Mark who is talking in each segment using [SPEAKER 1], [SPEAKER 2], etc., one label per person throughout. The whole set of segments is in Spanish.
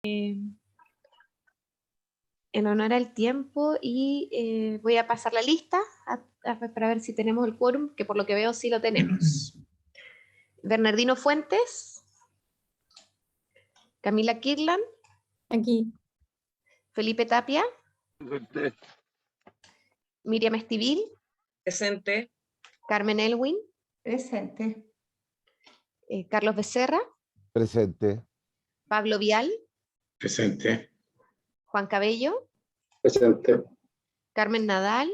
[SPEAKER 1] en honor al tiempo y voy a pasar la lista para ver si tenemos el quórum, que por lo que veo sí lo tenemos. Bernardino Fuentes, Camila Kirlan,
[SPEAKER 2] Aquí.
[SPEAKER 1] Felipe Tapia,
[SPEAKER 3] Presente.
[SPEAKER 1] Miriam Estivil,
[SPEAKER 4] Presente.
[SPEAKER 1] Carmen Elwin,
[SPEAKER 2] Presente.
[SPEAKER 1] Carlos Becerra,
[SPEAKER 5] Presente.
[SPEAKER 1] Pablo Vial,
[SPEAKER 6] Presente.
[SPEAKER 1] Juan Cabello,
[SPEAKER 6] Presente.
[SPEAKER 1] Carmen Nadal,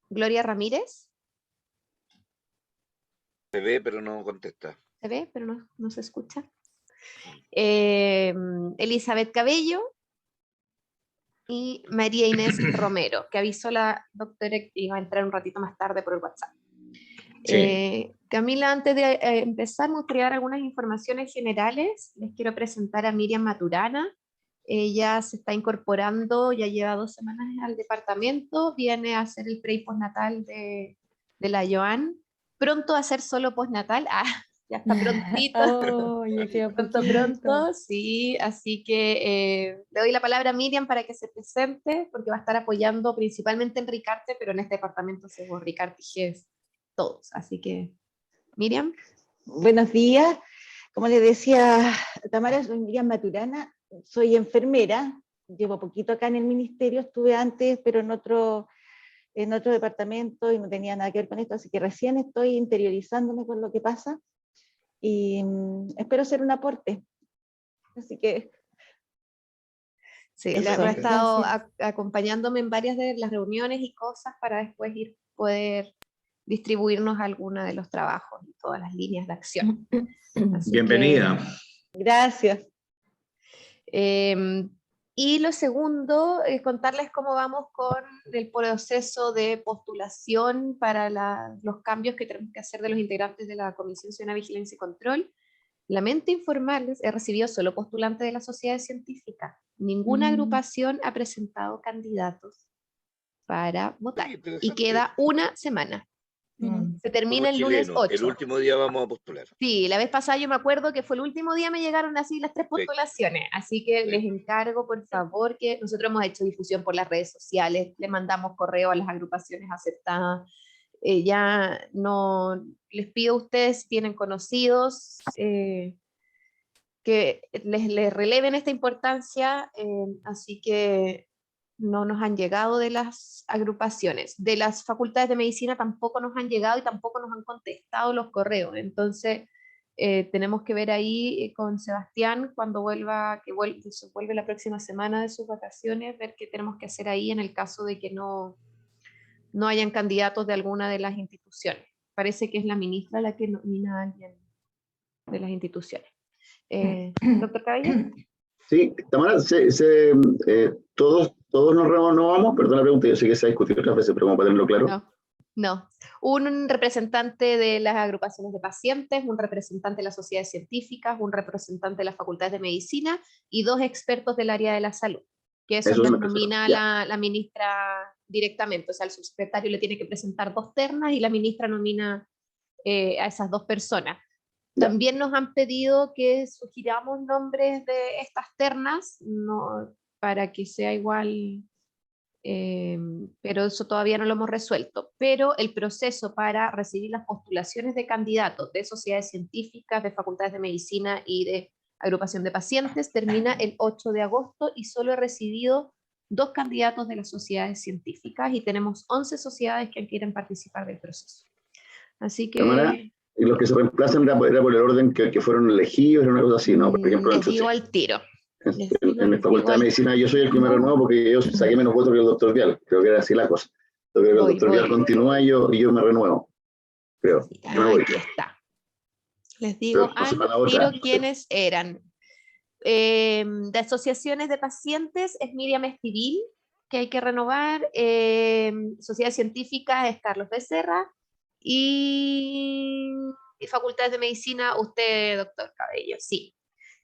[SPEAKER 1] Gloria Ramírez,
[SPEAKER 3] Se ve, pero no contesta.
[SPEAKER 1] se ve, pero no se escucha. Elizabeth Cabello y María Inés Romero, que avisó la doctora que iba a entrar un ratito más tarde por el WhatsApp.
[SPEAKER 6] Sí.
[SPEAKER 1] Camila, antes de empezar, me gustaría dar algunas informaciones generales. Les quiero presentar a Miriam Maturana. Ella se está incorporando, ya lleva 2 semanas al departamento, viene a hacer el pre y postnatal de la Joan. Pronto a hacer solo postnatal. Ya está prontito.
[SPEAKER 2] Oh, ya queda
[SPEAKER 1] Pronto, sí, así que le doy la palabra a Miriam para que se presente, porque va a estar apoyando principalmente en Ricarte, pero en este departamento somos Ricarte y GES todos, así que Miriam.
[SPEAKER 7] Buenos días, como le decía Tamara, soy Miriam Maturana, soy enfermera, llevo poquito acá en el ministerio, estuve antes, pero en otro departamento y no tenía nada que ver con esto, así que recién estoy interiorizándome con lo que pasa y espero ser un aporte. Así que...
[SPEAKER 1] Sí,
[SPEAKER 7] eso.
[SPEAKER 1] ha estado acompañándome en varias de las reuniones y cosas para después poder distribuirnos alguna de los trabajos y todas las líneas de acción. Así
[SPEAKER 6] Bienvenida.
[SPEAKER 7] Gracias.
[SPEAKER 1] Y lo segundo es contarles cómo vamos con el proceso de postulación para los cambios que tenemos que hacer de los integrantes de la Comisión Ciudadana de Vigilancia y Control. Lamento informarles, he recibido solo postulantes de la sociedad científica. Ninguna agrupación ha presentado candidatos para votar. Y queda una semana. Se termina el lunes 8.
[SPEAKER 3] El último día vamos a postular.
[SPEAKER 1] Sí, la vez pasada yo me acuerdo que fue el último día, me llegaron así las 3 postulaciones, así que les encargo por favor que nosotros hemos hecho difusión por las redes sociales, le mandamos correo a las agrupaciones aceptadas, ya no, les pido a ustedes si tienen conocidos que les releven esta importancia, así que no nos han llegado de las agrupaciones. De las facultades de medicina tampoco nos han llegado y tampoco nos han contestado los correos. Entonces, tenemos que ver ahí con Sebastián cuando vuelva, que vuelve la próxima semana de sus vacaciones, ver qué tenemos que hacer ahí en el caso de que no hayan candidatos de alguna de las instituciones. Parece que es la ministra la que nomina a alguien de las instituciones. Doctor Cabello.
[SPEAKER 6] Sí, Tamara, todos nos renovamos, perdón la pregunta, yo sé que se ha discutido otras veces, pero como para tenerlo claro.
[SPEAKER 1] No. Un representante de las agrupaciones de pacientes, un representante de las sociedades científicas, un representante de las facultades de medicina y 2 expertos del área de la salud, que eso los nomina la ministra directamente, o sea, el subsecretario le tiene que presentar 2 ternas y la ministra nomina a esas 2 personas. También nos han pedido que sugiramos nombres de estas ternas, para que sea igual, pero eso todavía no lo hemos resuelto. Pero el proceso para recibir las postulaciones de candidatos de sociedades científicas, de facultades de medicina y de agrupación de pacientes termina el 8 de agosto y solo he recibido 2 candidatos de las sociedades científicas y tenemos 11 sociedades que quieren participar del proceso. Así que...
[SPEAKER 6] Tamara, y los que se reemplazan era por el orden que fueron elegidos, era una cosa así, ¿no? Por ejemplo,
[SPEAKER 1] les digo al tiro.
[SPEAKER 6] En mi facultad de medicina yo soy el que me renuevo porque yo saqué menos votos que el doctor Vial, creo que era así la cosa. Yo creo que el doctor Vial continúa y yo me renuevo, creo.
[SPEAKER 1] Sí, aquí está. Les digo al tiro quiénes eran. De asociaciones de pacientes es Miriam Estivil, que hay que renovar. Sociedad científica es Carlos Becerra. Y facultades de medicina, usted, doctor Cabello, sí.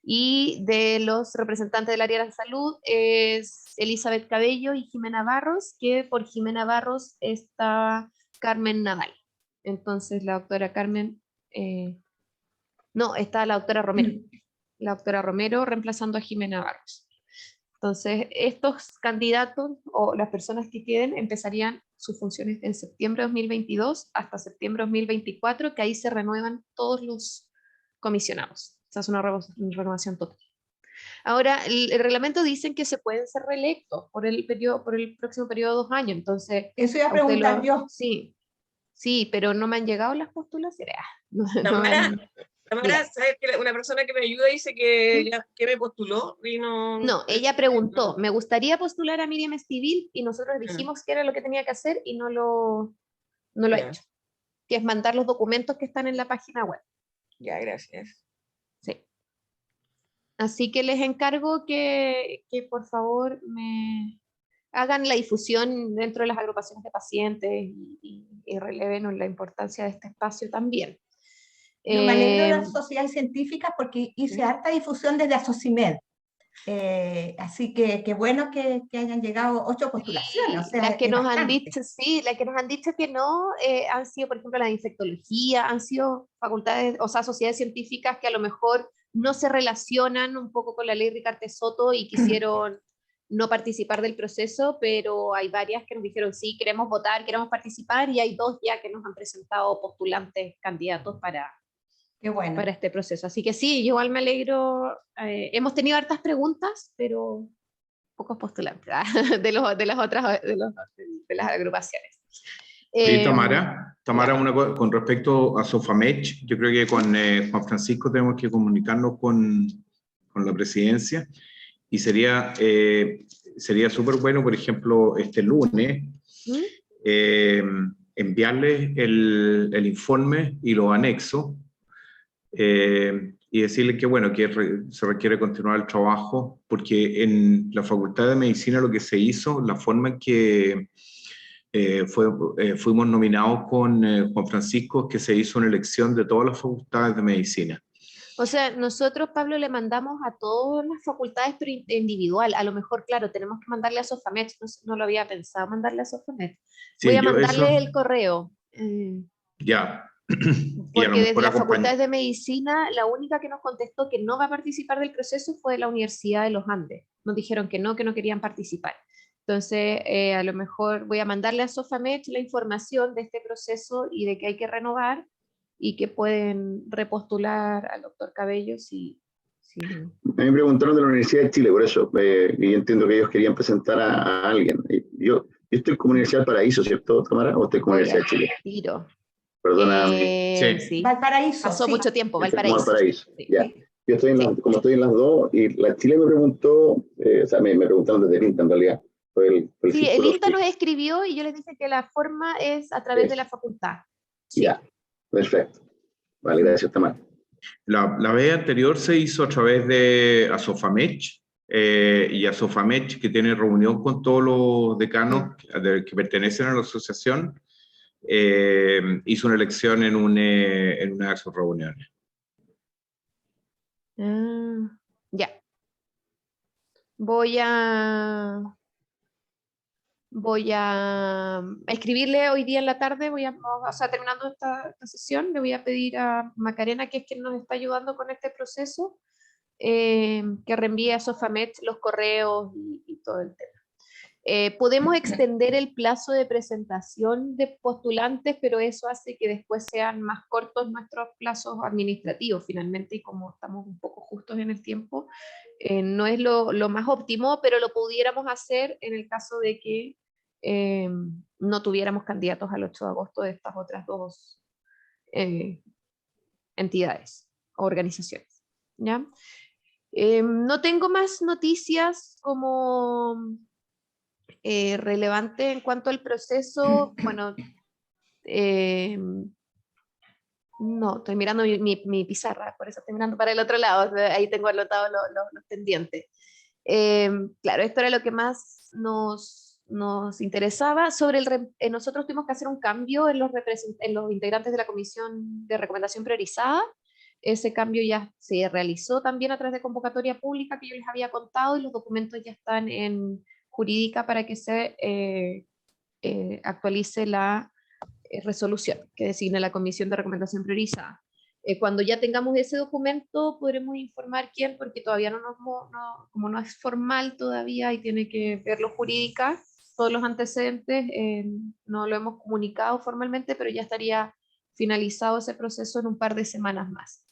[SPEAKER 1] Y de los representantes del área de la salud es Elizabeth Cabello y Jimena Barros, que por Jimena Barros está Carmen Nadal. Entonces la doctora Carmen, no, está la doctora Romero. la doctora Romero, reemplazando a Jimena Barros. Entonces, estos candidatos o las personas que queden empezarían sus funciones en septiembre de 2022 hasta septiembre de 2024, que ahí se renuevan todos los comisionados. Esa es una renovación total. Ahora, el reglamento dice que se pueden ser reelectos por el próximo periodo de 2 años. Entonces,
[SPEAKER 2] Eso iba a preguntar yo.
[SPEAKER 1] Sí, sí, pero no me han llegado las postulaciones.
[SPEAKER 4] Tamara, ¿sabes que una persona que me ayuda dice que ya que me postuló y no...
[SPEAKER 1] No, ella preguntó, me gustaría postular a Miriam Estivil y nosotros dijimos que era lo que tenía que hacer y no lo ha
[SPEAKER 4] Ya.
[SPEAKER 1] hecho, que es mandar los documentos que están en la página web.
[SPEAKER 4] Ya, gracias.
[SPEAKER 1] Sí. Así que les encargo que por favor me hagan la difusión dentro de las agrupaciones de pacientes y releven la importancia de este espacio también.
[SPEAKER 2] Yo me alegro de las sociedades científicas porque hice harta difusión desde Asocimed. Así que qué bueno que hayan llegado 8 postulaciones. O sea,
[SPEAKER 1] las que
[SPEAKER 2] es
[SPEAKER 1] nos han
[SPEAKER 2] bastante.
[SPEAKER 1] dicho, sí, las que nos han dicho que no, han sido, por ejemplo, la de infectología, han sido facultades, o sea, sociedades científicas que a lo mejor no se relacionan un poco con la ley Ricarte Soto y quisieron no participar del proceso, pero hay varias que nos dijeron, sí, queremos votar, queremos participar, y hay 2 ya que nos han presentado postulantes, candidatos para
[SPEAKER 2] Qué bueno.
[SPEAKER 1] este proceso. Así que sí, yo igual me alegro. Hemos tenido hartas preguntas, pero pocos postulantes de las agrupaciones.
[SPEAKER 5] Oye, Tamara, con respecto a Sofamech, yo creo que con Juan Francisco tenemos que comunicarnos con la presidencia y sería súper bueno, por ejemplo, este lunes, enviarles el informe y los anexos y decirle que, bueno, que se requiere continuar el trabajo, porque en la Facultad de Medicina lo que se hizo, la forma en que fuimos nominados con Juan Francisco, que se hizo una elección de todas las facultades de medicina.
[SPEAKER 1] O sea, nosotros, Pablo, le mandamos a todas las facultades, pero individual. A lo mejor, claro, tenemos que mandarle a Sofamet, no lo había pensado mandarle a Sofamet.
[SPEAKER 5] Sí,
[SPEAKER 1] voy a mandarle el correo.
[SPEAKER 5] Ya.
[SPEAKER 1] Porque desde las facultades de medicina, la única que nos contestó que no va a participar del proceso fue la Universidad de los Andes. Nos dijeron que no querían participar. Entonces, a lo mejor voy a mandarle a Sofamet la información de este proceso y de que hay que renovar y que pueden repostular al doctor Cabello si...
[SPEAKER 6] A mí me preguntaron de la Universidad de Chile, por eso, y yo entiendo que ellos querían presentar a alguien. Yo estoy como Universidad del Paraíso, ¿cierto, Tamara? ¿O estoy como Universidad de Chile?
[SPEAKER 1] Tiro.
[SPEAKER 6] Perdona.
[SPEAKER 1] Sí.
[SPEAKER 2] Valparaíso.
[SPEAKER 1] Pasó mucho tiempo,
[SPEAKER 6] Valparaíso.
[SPEAKER 1] Sí.
[SPEAKER 6] Ya. Yo estoy como estoy en las dos, y la Chile me preguntó, o sea, me preguntaron desde el INTA en realidad.
[SPEAKER 1] Sí, el INTA nos escribió y yo les dije que la forma es a través de la facultad. Sí.
[SPEAKER 6] Ya, perfecto. Vale, gracias, Tamara.
[SPEAKER 5] La vez anterior se hizo a través de Asofamech, y Asofamech, que tiene reunión con todos los decanos que pertenecen a la asociación, hizo una elección en una de sus reuniones.
[SPEAKER 1] Ya. Voy a escribirle hoy día en la tarde, terminando esta sesión, le voy a pedir a Macarena, que es quien nos está ayudando con este proceso, que reenvíe a Sofamet los correos y todo el tema. Podemos extender el plazo de presentación de postulantes, pero eso hace que después sean más cortos nuestros plazos administrativos finalmente, y como estamos un poco justos en el tiempo, no es lo más óptimo, pero lo pudiéramos hacer en el caso de que no tuviéramos candidatos al 8 de agosto de estas otras 2 entidades o organizaciones, ¿ya? No tengo más noticias como relevante en cuanto al proceso. Bueno, no, estoy mirando mi pizarra, por eso estoy mirando para el otro lado, ahí tengo anotados los pendientes. Claro, esto era lo que más nos interesaba. Nosotros tuvimos que hacer un cambio en los integrantes de la Comisión de Recomendación Priorizada. Ese cambio ya se realizó también a través de convocatoria pública que yo les había contado, y los documentos ya están en jurídica para que se actualice la resolución que designa la Comisión de Recomendación Priorizada. Cuando ya tengamos ese documento podremos informar quién, porque todavía como no es formal todavía y tiene que verlo jurídica, todos los antecedentes, no lo hemos comunicado formalmente, pero ya estaría finalizado ese proceso en un par de semanas más.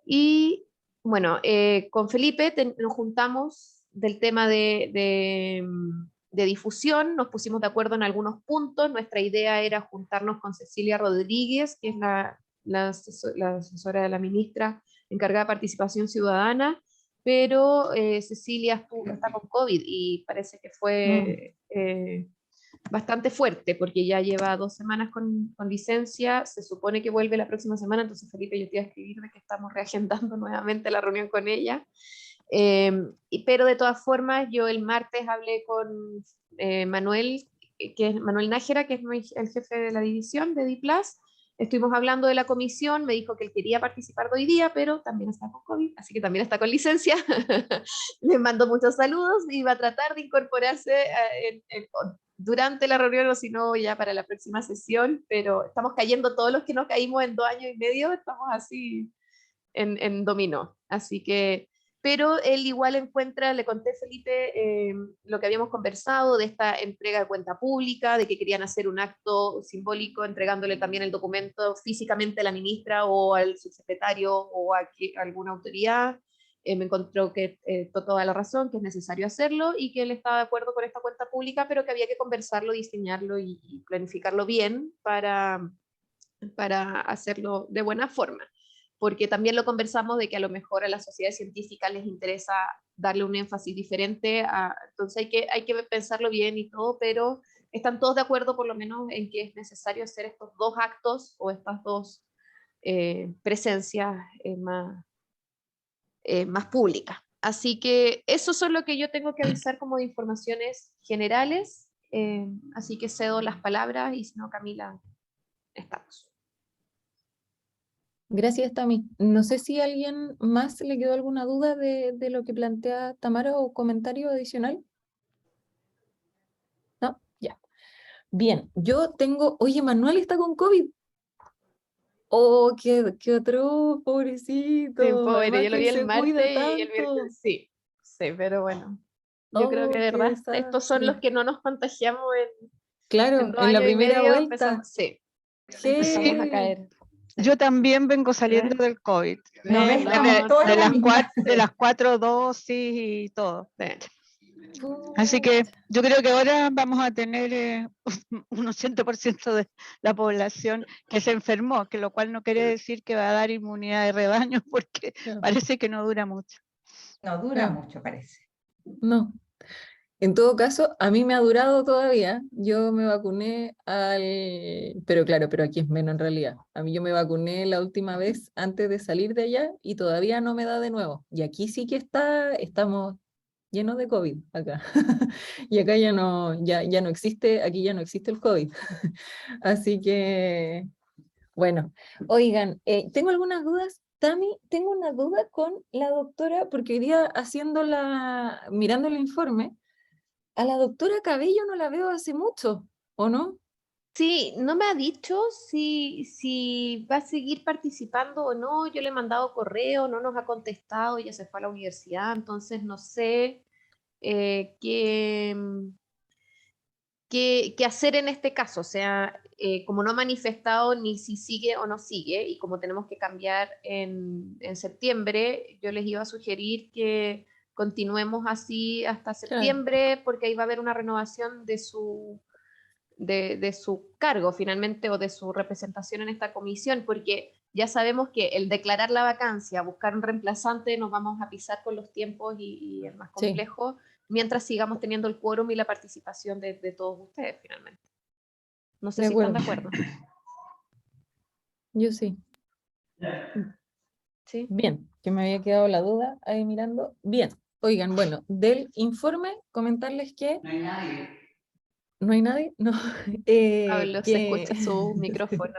[SPEAKER 1] Y bueno, con Felipe nos juntamos del tema de difusión, nos pusimos de acuerdo en algunos puntos. Nuestra idea era juntarnos con Cecilia Rodríguez, que es la asesora de la ministra encargada de participación ciudadana, pero Cecilia está con COVID y parece que fue bastante fuerte, porque ya lleva 2 semanas con licencia, se supone que vuelve la próxima semana, entonces Felipe, yo te iba a escribir de que estamos reagendando nuevamente la reunión con ella. Pero de todas formas, yo el martes hablé con Manuel, que es Manuel Nájera, que es el jefe de la división de DIPLAS. Estuvimos hablando de la comisión, me dijo que él quería participar de hoy día, pero también está con COVID, así que también está con licencia. Les mando muchos saludos y va a tratar de incorporarse durante la reunión, o si no, ya para la próxima sesión, pero estamos cayendo todos los que no caímos en 2 años y medio, estamos así en dominó. Así que, pero él igual encuentra, le conté a Felipe lo que habíamos conversado de esta entrega de cuenta pública, de que querían hacer un acto simbólico entregándole también el documento físicamente a la ministra o al subsecretario o a alguna autoridad. Me encontró que toda la razón, que es necesario hacerlo y que él estaba de acuerdo con esta cuenta pública, pero que había que conversarlo, diseñarlo y planificarlo bien para hacerlo de buena forma. Porque también lo conversamos de que a lo mejor a la sociedad científica les interesa darle un énfasis diferente, entonces hay que pensarlo bien y todo, pero están todos de acuerdo por lo menos en que es necesario hacer estos 2 actos o estas 2 presencias más públicas. Así que eso es lo que yo tengo que avisar como de informaciones generales, así que cedo las palabras y si no, Camila, estamos.
[SPEAKER 8] Gracias, Tami. No sé si a alguien más le quedó alguna duda de lo que plantea Tamara o comentario adicional. ¿No? Ya. Bien, yo tengo... Oye, Manuel está con COVID. Oh, qué atroz, pobrecito.
[SPEAKER 1] Sí, pobre,
[SPEAKER 8] Además
[SPEAKER 1] yo lo
[SPEAKER 8] que
[SPEAKER 1] vi
[SPEAKER 8] él
[SPEAKER 1] el
[SPEAKER 8] se cuida
[SPEAKER 1] martes y el
[SPEAKER 8] tanto.
[SPEAKER 1] viernes. Sí, pero bueno. Yo creo que de
[SPEAKER 8] qué
[SPEAKER 1] verdad estos son los
[SPEAKER 8] desastre.
[SPEAKER 1] que no nos contagiamos en
[SPEAKER 8] Claro,
[SPEAKER 1] 2
[SPEAKER 8] en la
[SPEAKER 1] años y
[SPEAKER 8] primera
[SPEAKER 1] medio.
[SPEAKER 8] vuelta.
[SPEAKER 1] Empezamos a caer.
[SPEAKER 9] Yo también vengo saliendo del COVID.
[SPEAKER 2] No,
[SPEAKER 1] No,
[SPEAKER 2] estamos todos en la misma.
[SPEAKER 9] De las 4 dosis y todo.
[SPEAKER 1] Sí.
[SPEAKER 9] Así que yo creo que ahora vamos a tener un 80% de la población que se enfermó, que lo cual no quiere decir que va a dar inmunidad de rebaño, porque parece que no dura mucho.
[SPEAKER 2] No dura mucho, parece.
[SPEAKER 8] No. En todo caso, a mí me ha durado todavía. Yo me vacuné pero claro, pero aquí es menos en realidad. A mí yo me vacuné la última vez antes de salir de allá y todavía no me da de nuevo. Y aquí sí que estamos llenos de COVID acá. Y acá ya no existe, aquí ya no existe el COVID. Así que, bueno, oigan, tengo algunas dudas. Tami, tengo una duda con la doctora, porque hoy día mirando el informe, a la doctora Cabello no la veo hace mucho, ¿o no?
[SPEAKER 1] Sí, no me ha dicho si va a seguir participando o no. Yo le he mandado correo, no nos ha contestado, ella se fue a la universidad, entonces no sé qué hacer en este caso. O sea, como no ha manifestado ni si sigue o no sigue, y como tenemos que cambiar en septiembre, yo les iba a sugerir que continuemos así hasta septiembre, porque ahí va a haber una renovación de su cargo finalmente, o de su representación en esta comisión, porque ya sabemos que el declarar la vacancia, buscar un reemplazante, nos vamos a pisar con los tiempos y es más complejo, mientras sigamos teniendo el quórum y la participación de todos ustedes finalmente. No sé si están de acuerdo.
[SPEAKER 8] Yo sí.
[SPEAKER 1] Sí.
[SPEAKER 8] Bien, que me había quedado la duda ahí mirando. Bien, oigan, bueno, del informe, comentarles que... No hay nadie. ¿No hay nadie? No.
[SPEAKER 1] Pablo, se escucha su micrófono.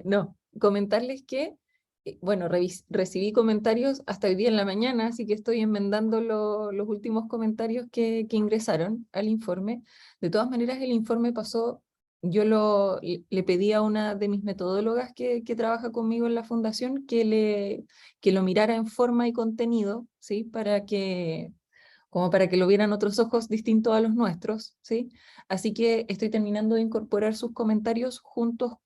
[SPEAKER 8] No, comentarles que, bueno, recibí comentarios hasta hoy día en la mañana, así que estoy enmendando los últimos comentarios que ingresaron al informe. De todas maneras, el informe pasó le pedí a una de mis metodólogas que trabaja conmigo en la fundación que lo mirara en forma y contenido, ¿sí? Como para que lo vieran otros ojos distintos a los nuestros, ¿sí? Así que estoy terminando de incorporar sus comentarios junto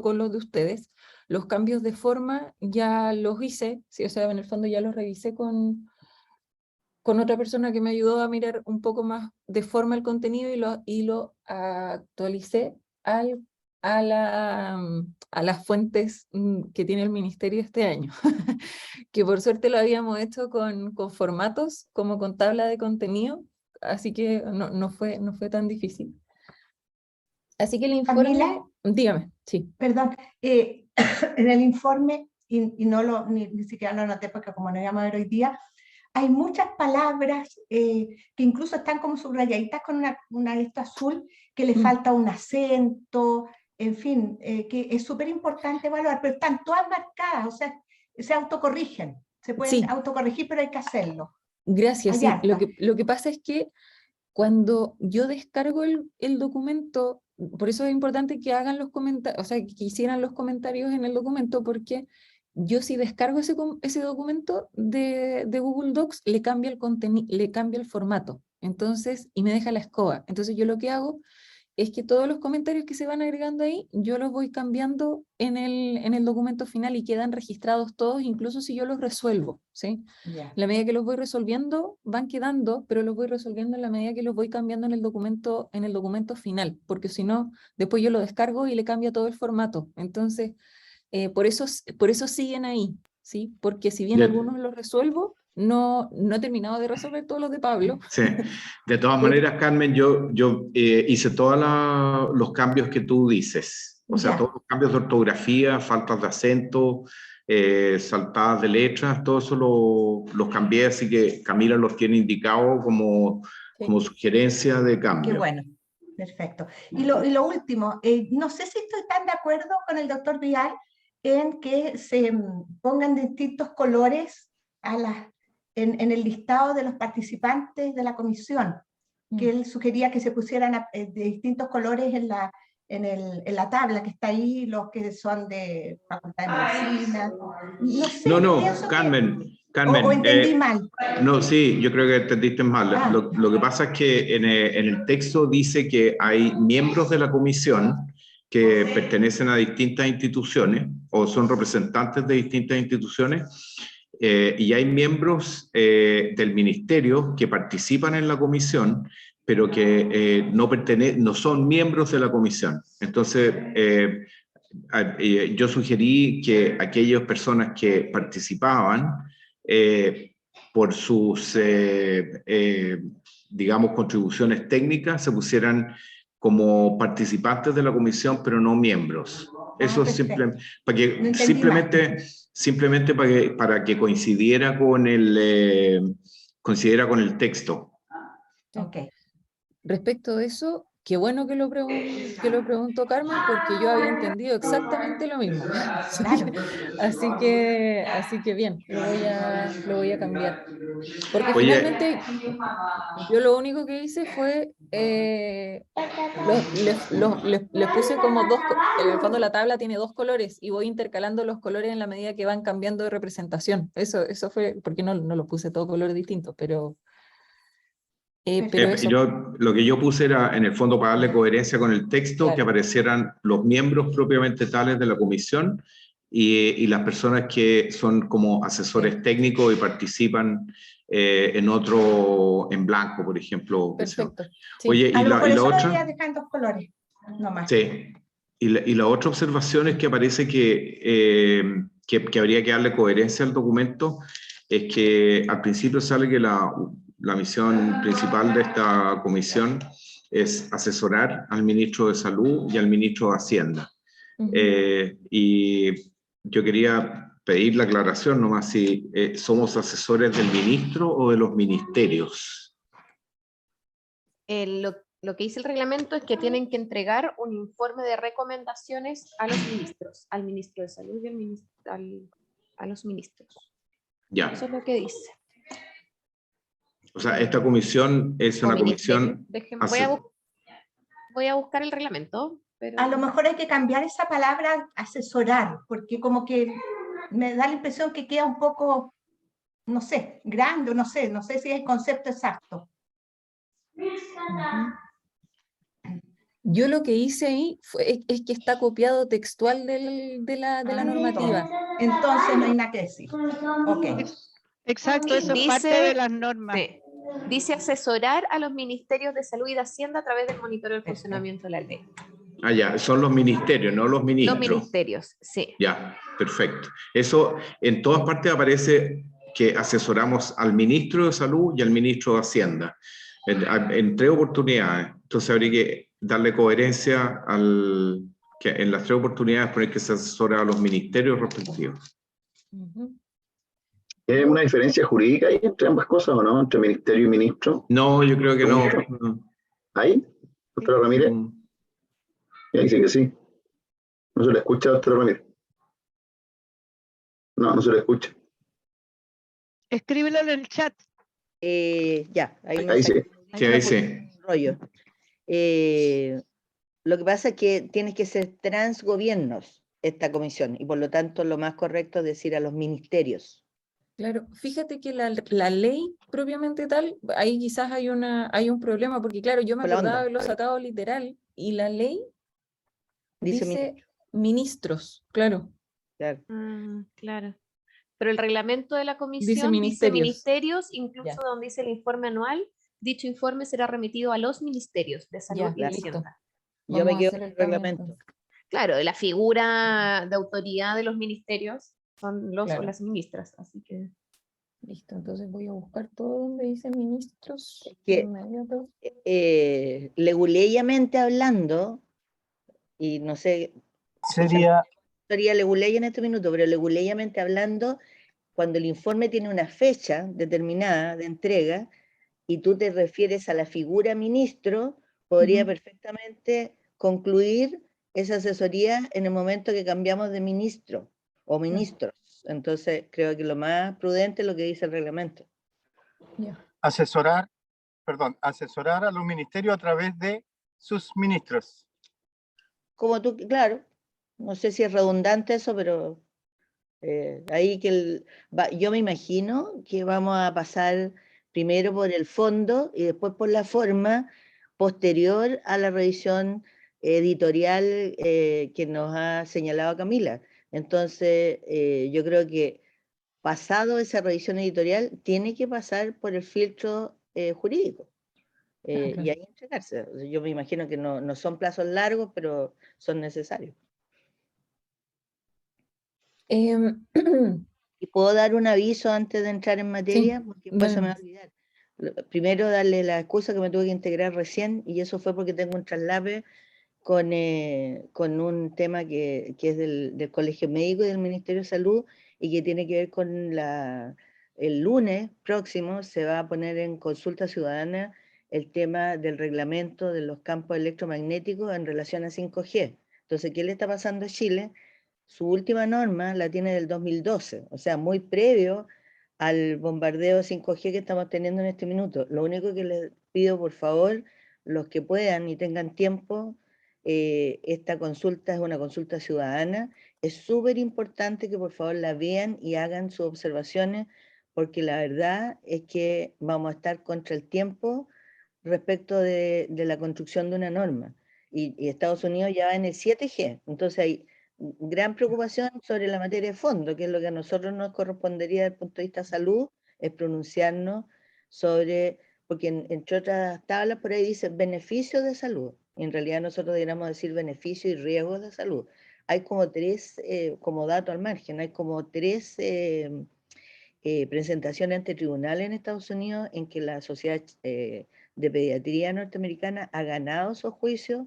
[SPEAKER 8] con los de ustedes. Los cambios de forma ya los hice, ¿sí? O sea, en el fondo ya los revisé con otra persona que me ayudó a mirar un poco más de forma el contenido y lo actualicé a las fuentes que tiene el ministerio este año. Que por suerte lo habíamos hecho con formatos, como con tabla de contenido, así que no fue tan difícil. Así que el informe...
[SPEAKER 2] Camila,
[SPEAKER 8] dígame, sí.
[SPEAKER 2] Perdón, en el informe, y ni siquiera lo anoté porque como no íbamos a ver hoy día, hay muchas palabras que incluso están como subrayaditas con una esto azul, que le falta un acento, en fin, que es súper importante evaluar, pero están todas marcadas, o sea, se autocorrigen, se pueden autocorregir, pero hay que hacerlo.
[SPEAKER 8] Gracias, sí. Lo que pasa es que cuando yo descargo el documento, por eso es importante que hagan los comentarios, o sea, que hicieran los comentarios en el documento, porque yo si descargo ese documento de Google Docs, le cambia el contenido, le cambia el formato, entonces, y me deja la escoba. Entonces yo lo que hago es que todos los comentarios que se van agregando ahí, yo los voy cambiando en el documento final y quedan registrados todos, incluso si yo los resuelvo, ¿sí?
[SPEAKER 2] Yeah.
[SPEAKER 8] La medida que los voy resolviendo, van quedando, pero los voy resolviendo en la medida que los voy cambiando en el documento final, porque si no, después yo lo descargo y le cambia todo el formato. Entonces, por eso siguen ahí, ¿sí? Porque si bien algunos los resuelvo, no he terminado de resolver todos los de Pablo.
[SPEAKER 5] Sí, de todas maneras, Carmen, yo hice todos los cambios que tú dices, o sea, todos los cambios de ortografía, faltas de acento, saltadas de letras, todo eso los cambié, así que Camila los tiene indicados como sugerencia de cambio.
[SPEAKER 2] Qué bueno, perfecto. Y lo último, no sé si estoy tan de acuerdo con el doctor Vial en que se pongan distintos colores en el listado de los participantes de la comisión, que él sugería que se pusieran de distintos colores en la tabla que está ahí, los que son de Facultad de Medicina. No sé,
[SPEAKER 5] no, Carmen.
[SPEAKER 2] ¿O entendí mal?
[SPEAKER 5] No, sí, yo creo que entendiste mal. Lo que pasa es que en el texto dice que hay miembros de la comisión que pertenecen a distintas instituciones o son representantes de distintas instituciones. Y hay miembros del ministerio que participan en la comisión, pero que no son miembros de la comisión. Entonces, yo sugerí que aquellas personas que participaban por sus, digamos, contribuciones técnicas, se pusieran como participantes de la comisión, pero no miembros. Eso es simplemente para que coincidiera con el texto.
[SPEAKER 2] Okay.
[SPEAKER 8] Respecto de eso, qué bueno que lo preguntó Carmen, porque yo había entendido exactamente lo mismo.
[SPEAKER 2] Claro.
[SPEAKER 8] Así que bien, lo voy a cambiar. Porque finalmente yo lo único que hice fue les puse como en el fondo la tabla tiene dos colores y voy intercalando los colores en la medida que van cambiando de representación. Eso fue, porque no los puse todos colores distintos, pero
[SPEAKER 5] lo que yo puse era, en el fondo, para darle coherencia con el texto, claro, que aparecieran los miembros propiamente tales de la comisión y las personas que son como asesores técnicos y participan en blanco, por ejemplo.
[SPEAKER 8] Perfecto.
[SPEAKER 5] Sí. Oye, y la otra...
[SPEAKER 2] dejar dos colores, no más.
[SPEAKER 5] Sí. Y la otra observación es que parece que habría que darle coherencia al documento, es que al principio sale que la misión principal de esta comisión es asesorar al ministro de Salud y al ministro de Hacienda. Y yo quería pedir la aclaración nomás si somos asesores del ministro o de los ministerios.
[SPEAKER 1] Lo que dice el reglamento es que tienen que entregar un informe de recomendaciones a los ministros, al ministro de Salud y a los ministros.
[SPEAKER 5] Ya.
[SPEAKER 1] Eso es lo que dice.
[SPEAKER 5] O sea, esta comisión es una comisión...
[SPEAKER 1] Voy a buscar el reglamento. pero...
[SPEAKER 2] A lo mejor hay que cambiar esa palabra asesorar, porque como que me da la impresión que queda un poco, no sé, grande, no sé si es el concepto exacto.
[SPEAKER 8] Yo lo que hice ahí es que está copiado textual de la normativa.
[SPEAKER 2] Entonces no hay nada que decir. Ok.
[SPEAKER 9] Exacto,
[SPEAKER 1] Sí,
[SPEAKER 9] eso es parte de las normas.
[SPEAKER 1] sí, dice asesorar a los ministerios de Salud y de Hacienda a través del monitoreo del
[SPEAKER 2] Perfecto.
[SPEAKER 1] funcionamiento de la ley.
[SPEAKER 5] Ah, ya, son los ministerios, no los ministros.
[SPEAKER 1] Los ministerios, sí.
[SPEAKER 5] Ya, perfecto. Eso en todas partes aparece que asesoramos al ministro de Salud y al ministro de Hacienda. En 3 oportunidades. Entonces habría que darle coherencia que en las 3 oportunidades poner que se asesora a los ministerios respectivos.
[SPEAKER 6] ¿Hay una diferencia jurídica ahí entre ambas cosas o no? ¿Entre ministerio y ministro?
[SPEAKER 5] No, yo creo que no.
[SPEAKER 6] ¿Ahí? ¿Doctora Ramírez? Ya dice que sí. ¿No se le escucha, doctora Ramírez? No se le escucha.
[SPEAKER 9] Escríbelo en el chat.
[SPEAKER 7] Ya, ahí me
[SPEAKER 6] Ahí sí.
[SPEAKER 5] Sí, ahí sí.
[SPEAKER 7] rollo. Lo que pasa es que tiene que ser transgobiernos esta comisión, y por lo tanto lo más correcto es decir a los ministerios.
[SPEAKER 8] Claro, fíjate que la ley propiamente tal, ahí quizás hay un problema, porque claro, yo me
[SPEAKER 7] Por la
[SPEAKER 8] acordaba
[SPEAKER 7] onda.
[SPEAKER 8] de haberlo sacado literal, y la ley
[SPEAKER 7] Dice
[SPEAKER 8] dice ministros, claro.
[SPEAKER 7] Claro.
[SPEAKER 1] Claro. Pero el reglamento de la comisión dice
[SPEAKER 8] ministerios.
[SPEAKER 1] ministerios, incluso
[SPEAKER 8] Ya.
[SPEAKER 1] donde dice el informe anual, dicho informe será remitido a los ministerios de Salud
[SPEAKER 8] Ya,
[SPEAKER 1] y de
[SPEAKER 8] listo.
[SPEAKER 1] Hacienda.
[SPEAKER 7] Yo
[SPEAKER 8] Vamos
[SPEAKER 7] me
[SPEAKER 8] a
[SPEAKER 7] quedo
[SPEAKER 8] hacer
[SPEAKER 7] con
[SPEAKER 8] el
[SPEAKER 7] el
[SPEAKER 8] cambio,
[SPEAKER 7] reglamento.
[SPEAKER 8] entonces.
[SPEAKER 1] Claro, la figura de autoridad de los ministerios son los
[SPEAKER 8] Claro.
[SPEAKER 1] o las ministras, así que...
[SPEAKER 8] Listo, entonces voy a buscar todo donde dice ministros.
[SPEAKER 7] Que-
[SPEAKER 8] de inmediato.
[SPEAKER 7] Leguleyamente hablando, y no sé,
[SPEAKER 10] Sería,
[SPEAKER 7] sería leguley en este minuto, pero leguleyamente hablando, cuando el informe tiene una fecha determinada de entrega y tú te refieres a la figura ministro, podría
[SPEAKER 8] Ujú.
[SPEAKER 7] perfectamente concluir esa asesoría en el momento que cambiamos de ministro o ministros. Entonces, creo que lo más prudente es lo que dice el reglamento.
[SPEAKER 8] Ya.
[SPEAKER 10] asesorar a los ministerios a través de sus ministros.
[SPEAKER 7] Como tú, claro, no sé si es redundante eso, pero ahí que yo me imagino que vamos a pasar primero por el fondo y después por la forma posterior a la revisión editorial que nos ha señalado Camila. Entonces, yo creo que pasado esa revisión editorial, tiene que pasar por el filtro jurídico.
[SPEAKER 8] Claro.
[SPEAKER 7] Y ahí entregarse. O sea, yo me imagino que no son plazos largos, pero son necesarios. ¿Y puedo dar un aviso antes de entrar en materia? Porque después se me va a olvidar. Primero, darle la excusa que me tuve que integrar recién, y eso fue porque tengo un traslape con un tema que es del Colegio Médico y del Ministerio de Salud, y que tiene que ver con el lunes próximo se va a poner en consulta ciudadana el tema del reglamento de los campos electromagnéticos en relación a 5G. Entonces, ¿qué le está pasando a Chile? Su última norma la tiene del 2012, o sea, muy previo al bombardeo 5G que estamos teniendo en este minuto. Lo único que les pido, por favor, los que puedan y tengan tiempo, esta consulta es una consulta ciudadana. Es súper importante que por favor la vean y hagan sus observaciones, porque la verdad es que vamos a estar contra el tiempo respecto de la construcción de una norma. Y Estados Unidos ya va en el 7G, entonces hay gran preocupación sobre la materia de fondo, que es lo que a nosotros nos correspondería desde el punto de vista de salud, es pronunciarnos sobre, porque entre otras tablas por ahí dice beneficios de salud, y en realidad nosotros deberíamos decir beneficios y riesgos de salud. Hay como 3, como dato al margen, hay como 3 presentaciones ante tribunales en Estados Unidos en que la Sociedad de Pediatría Norteamericana ha ganado esos juicios.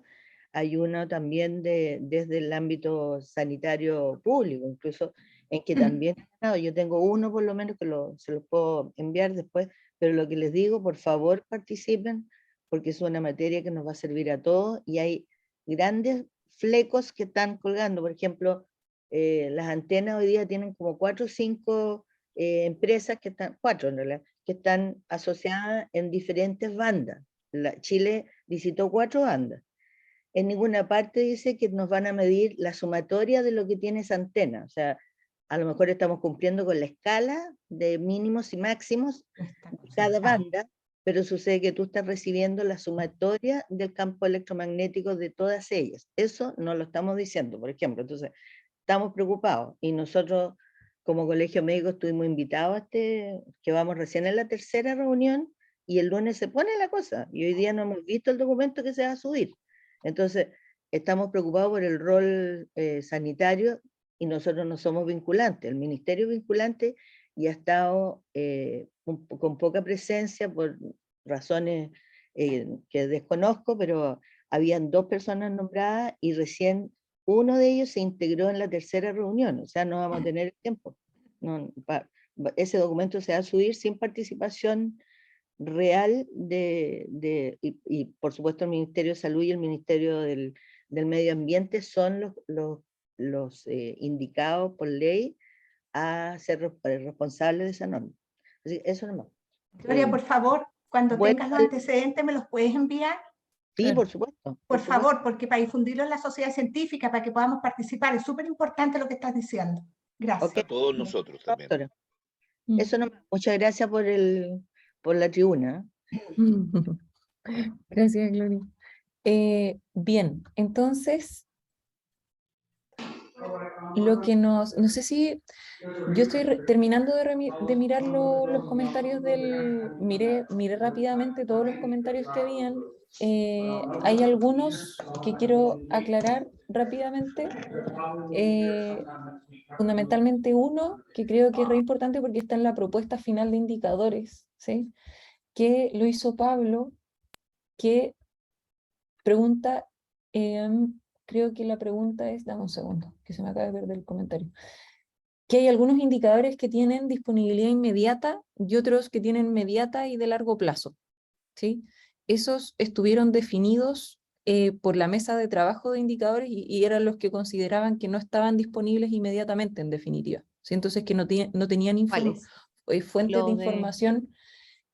[SPEAKER 7] Hay uno también desde el ámbito sanitario público, incluso en que también ha ganado. Yo tengo uno por lo menos que se los puedo enviar después, pero lo que les digo, por favor participen, porque es una materia que nos va a servir a todos, y hay grandes flecos que están colgando. Por ejemplo, las antenas hoy día tienen como 4 o 5 empresas que están, 4 en realidad, que están asociadas en diferentes bandas. Chile visitó 4 bandas. en ninguna parte dice que nos van a medir la sumatoria de lo que tiene esa antena. O sea, a lo mejor estamos cumpliendo con la escala de mínimos y máximos de cada banda, pero sucede que tú estás recibiendo la sumatoria del campo electromagnético de todas ellas. Eso no lo estamos diciendo, por ejemplo. Entonces, estamos preocupados. Y nosotros, como colegio médico, estuvimos invitados a que vamos recién en la tercera reunión, y el lunes se pone la cosa. Y hoy día no hemos visto el documento que se va a subir. Entonces, estamos preocupados por el rol sanitario, y nosotros no somos vinculantes. El ministerio es vinculante y ha estado con poca presencia por razones que desconozco, pero habían 2 personas nombradas y recién uno de ellos se integró en la tercera reunión. O sea, no vamos a tener el tiempo. No, ese documento se va a subir sin participación real y por supuesto el Ministerio de Salud y el Ministerio del Medio Ambiente son los indicados por ley a ser responsables de esa norma. Así, eso nomás.
[SPEAKER 2] Gloria, por favor, cuando
[SPEAKER 7] bueno,
[SPEAKER 2] tengas los antecedentes, ¿me los puedes enviar?
[SPEAKER 7] Sí,
[SPEAKER 8] Claro.
[SPEAKER 7] por supuesto.
[SPEAKER 2] Por favor, porque para difundirlo en la sociedad científica, para que podamos participar, es súper importante lo que estás diciendo. Gracias.
[SPEAKER 3] A todos nosotros también.
[SPEAKER 7] Doctora, eso nomás. Muchas gracias por la tribuna.
[SPEAKER 8] Gracias, Gloria. Bien, entonces, lo que no sé si, yo estoy terminando de mirar los comentarios miré rápidamente todos los comentarios que habían. Hay algunos que quiero aclarar rápidamente, fundamentalmente uno que creo que es re importante porque está en la propuesta final de indicadores, ¿sí? Que lo hizo Pablo, que pregunta, creo que la pregunta es, dame un segundo, que se me acaba de perder el comentario, que hay algunos indicadores que tienen disponibilidad inmediata y otros que tienen mediata y de largo plazo, ¿sí? Esos estuvieron definidos por la mesa de trabajo de indicadores y eran los que consideraban que no estaban disponibles inmediatamente, en definitiva, ¿sí? Entonces que no tenían fuentes de información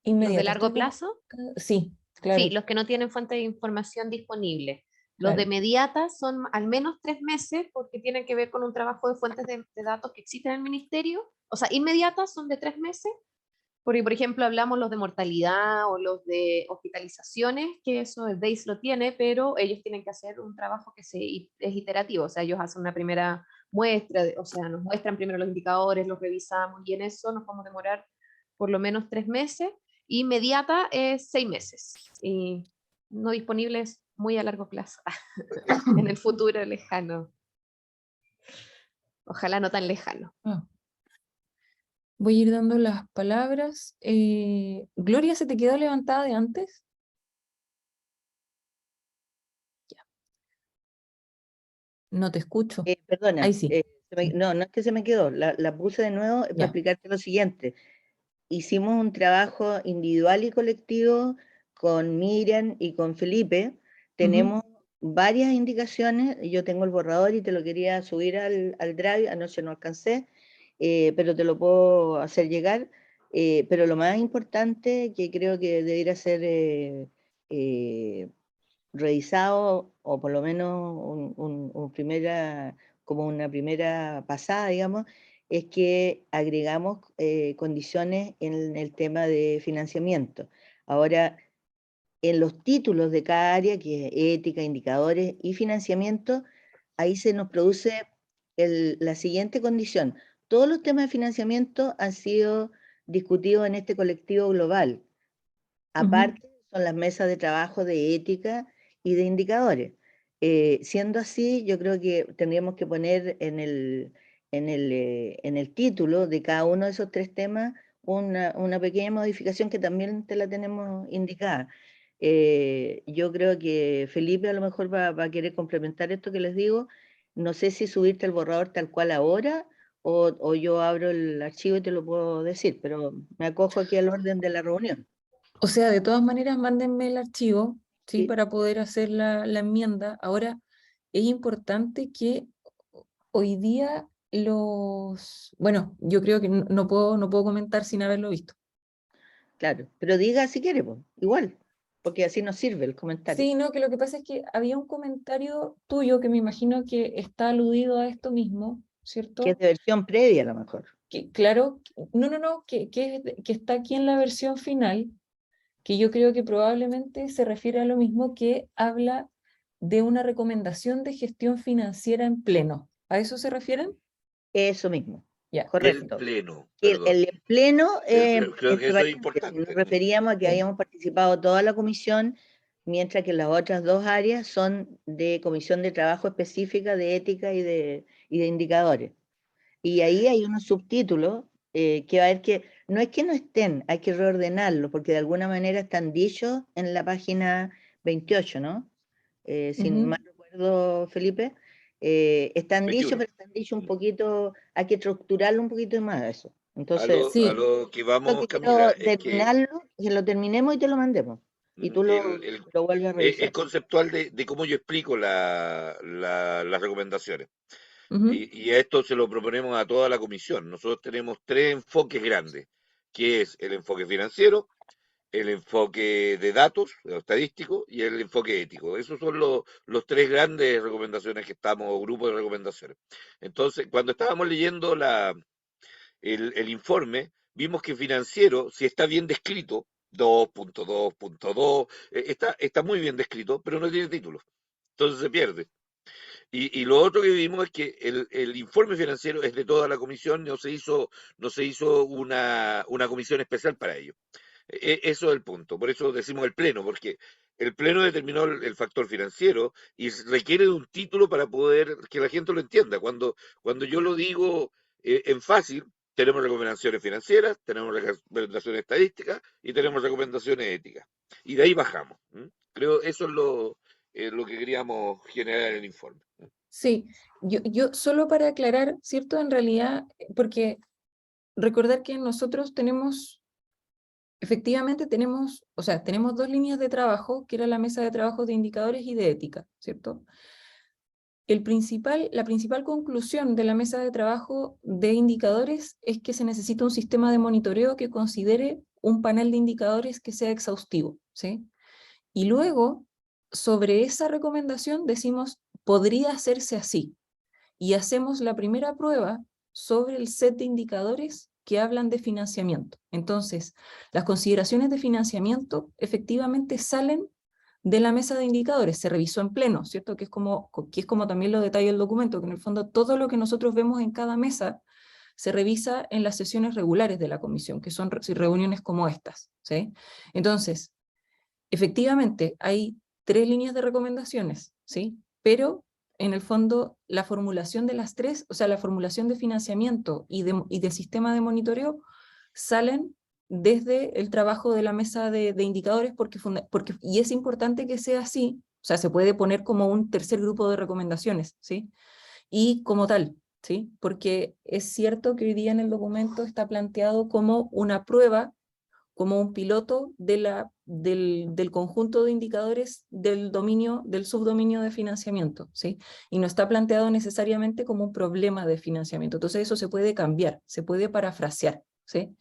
[SPEAKER 8] inmediata.
[SPEAKER 1] ¿Los de largo plazo?
[SPEAKER 8] Sí, claro.
[SPEAKER 1] Sí, los que no tienen fuente de información disponible. Los
[SPEAKER 8] Claro.
[SPEAKER 1] de mediata son al menos 3 meses porque tienen que ver con un trabajo de fuentes de datos que existen en el ministerio. O sea, inmediatas son de 3 meses, porque por ejemplo hablamos los de mortalidad o los de hospitalizaciones, que eso el DEIS lo tiene, pero ellos tienen que hacer un trabajo que es iterativo. O sea, ellos hacen una primera muestra, o sea, nos muestran primero los indicadores, los revisamos y en eso nos vamos a demorar por lo menos 3 meses. Inmediata es 6 meses y no disponibles muy a largo plazo, en el futuro lejano. Ojalá no tan lejano.
[SPEAKER 8] Voy a ir dando las palabras. Gloria, ¿se te quedó levantada de antes? Ya. No te escucho.
[SPEAKER 7] Perdona,
[SPEAKER 8] Ahí sí.
[SPEAKER 7] no es que se me quedó, la puse de nuevo para explicarte lo siguiente. Hicimos un trabajo individual y colectivo con Miriam y con Felipe. Tenemos varias indicaciones. Yo tengo el borrador y te lo quería subir al Drive. Anoche no alcancé, pero te lo puedo hacer llegar. Pero lo más importante que creo que debería ser revisado, o por lo menos como una primera pasada, digamos, es que agregamos condiciones en el tema de financiamiento. Ahora, en los títulos de cada área, que es ética, indicadores y financiamiento, ahí se nos produce la siguiente condición. Todos los temas de financiamiento han sido discutidos en este colectivo global. Aparte, son las mesas de trabajo de ética y de indicadores. Siendo así, yo creo que tendríamos que poner en el título de cada uno de esos 3 temas una pequeña modificación que también te la tenemos indicada. Yo creo que Felipe a lo mejor va a querer complementar esto que les digo. No sé si subirte el borrador tal cual ahora o yo abro el archivo y te lo puedo decir, pero me acojo aquí al orden de la reunión.
[SPEAKER 8] O sea, de todas maneras, mándenme el archivo, ¿sí? Para poder hacer la enmienda. Ahora, es importante que hoy día bueno, yo creo que no puedo comentar sin haberlo visto.
[SPEAKER 7] Claro, pero diga si quiere, pues, igual.
[SPEAKER 9] porque así nos sirve el comentario.
[SPEAKER 8] Sí, no, que lo que pasa es que había un comentario tuyo que me imagino que está aludido a esto mismo, ¿cierto?
[SPEAKER 9] Que es de versión previa a lo mejor.
[SPEAKER 8] Que, claro, no, que está aquí en la versión final, que yo creo que probablemente se refiere a lo mismo, que habla de una recomendación de gestión financiera en pleno. ¿A eso se refieren?
[SPEAKER 9] Eso mismo,
[SPEAKER 8] Ya.
[SPEAKER 9] correcto.
[SPEAKER 3] El pleno,
[SPEAKER 9] El
[SPEAKER 3] perdón.
[SPEAKER 9] en pleno,
[SPEAKER 3] Creo que eso es importante.
[SPEAKER 9] nos referíamos a que
[SPEAKER 8] Sí.
[SPEAKER 9] habíamos participado toda la comisión, mientras que las otras dos áreas son de comisión de trabajo específica de ética y de indicadores. Y ahí hay unos subtítulos que va a haber que, no es que no estén, hay que reordenarlos, porque de alguna manera están dichos en la página 28, ¿no? Si
[SPEAKER 8] Ujú.
[SPEAKER 9] mal recuerdo, Felipe. Están dichos,
[SPEAKER 3] 21.
[SPEAKER 9] pero están dichos un poquito, hay que estructurarlo un poquito más eso.
[SPEAKER 3] A
[SPEAKER 9] Entonces,
[SPEAKER 8] Sí.
[SPEAKER 3] lo que
[SPEAKER 9] lo
[SPEAKER 3] vamos,
[SPEAKER 9] que
[SPEAKER 3] Camila,
[SPEAKER 9] quiero
[SPEAKER 3] es que
[SPEAKER 9] terminarlo, que lo terminemos y te lo mandemos. Y tú lo vuelves a
[SPEAKER 3] es
[SPEAKER 9] revisar.
[SPEAKER 3] conceptual de cómo yo explico las recomendaciones.
[SPEAKER 8] Ujú.
[SPEAKER 3] Y a esto se lo proponemos a toda la comisión. Nosotros tenemos 3 enfoques grandes, que es el enfoque financiero, el enfoque de datos, estadístico, y el enfoque ético. Esos son los 3 grandes recomendaciones que estamos, o grupos de recomendaciones. Entonces, cuando estábamos leyendo el informe, vimos que financiero, si está bien descrito, 2.2.2, está muy bien descrito, pero no tiene título. Entonces se pierde. Y lo otro que vimos es que el informe financiero es de toda la comisión, no se hizo una comisión especial para ello. Eso es el punto, por eso decimos el pleno, porque el pleno determinó el factor financiero y requiere de un título para poder que la gente lo entienda. Cuando yo lo digo en fácil, tenemos recomendaciones financieras, tenemos recomendaciones estadísticas y tenemos recomendaciones éticas. Y de ahí bajamos. Creo eso es lo que queríamos generar en el informe.
[SPEAKER 8] Sí, yo solo para aclarar, ¿cierto? En realidad, porque recordar que nosotros tenemos, efectivamente tenemos, o sea, tenemos 2 líneas de trabajo, que era la mesa de trabajo de indicadores y de ética, ¿cierto? La principal conclusión de la mesa de trabajo de indicadores es que se necesita un sistema de monitoreo que considere un panel de indicadores que sea exhaustivo, ¿sí? Y luego, sobre esa recomendación decimos, podría hacerse así. Y hacemos la primera prueba sobre el set de indicadores que hablan de financiamiento. Entonces, las consideraciones de financiamiento efectivamente salen de la mesa de indicadores, se revisó en pleno, ¿cierto? Que es como también lo detalla el documento, que en el fondo todo lo que nosotros vemos en cada mesa se revisa en las sesiones regulares de la comisión, que son reuniones como estas, ¿sí? Entonces, efectivamente, hay 3 líneas de recomendaciones, ¿sí? Pero en el fondo la formulación de las 3, o sea, la formulación de financiamiento y de sistema de monitoreo salen desde el trabajo de la mesa de indicadores y es importante que sea así, o sea, se puede poner como un tercer grupo de recomendaciones, ¿sí? Y como tal, ¿sí? Porque es cierto que hoy día en el documento está planteado como una prueba, como un piloto del conjunto de indicadores del subdominio de financiamiento, ¿sí? Y no está planteado necesariamente como un problema de financiamiento. Entonces eso se puede cambiar, se puede parafrasear, ¿sí?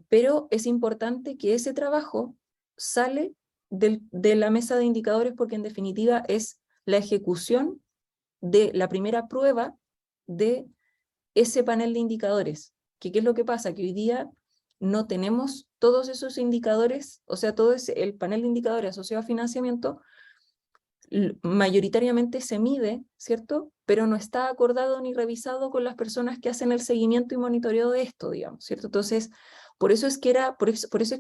[SPEAKER 8] Pero es importante que ese trabajo sale de la mesa de indicadores porque en definitiva es la ejecución de la primera prueba de ese panel de indicadores. ¿Qué es lo que pasa? Que hoy día no tenemos todos esos indicadores, o sea, el panel de indicadores asociado a financiamiento, mayoritariamente se mide, ¿cierto? Pero no está acordado ni revisado con las personas que hacen el seguimiento y monitoreo de esto, digamos, ¿cierto? Entonces, por eso es que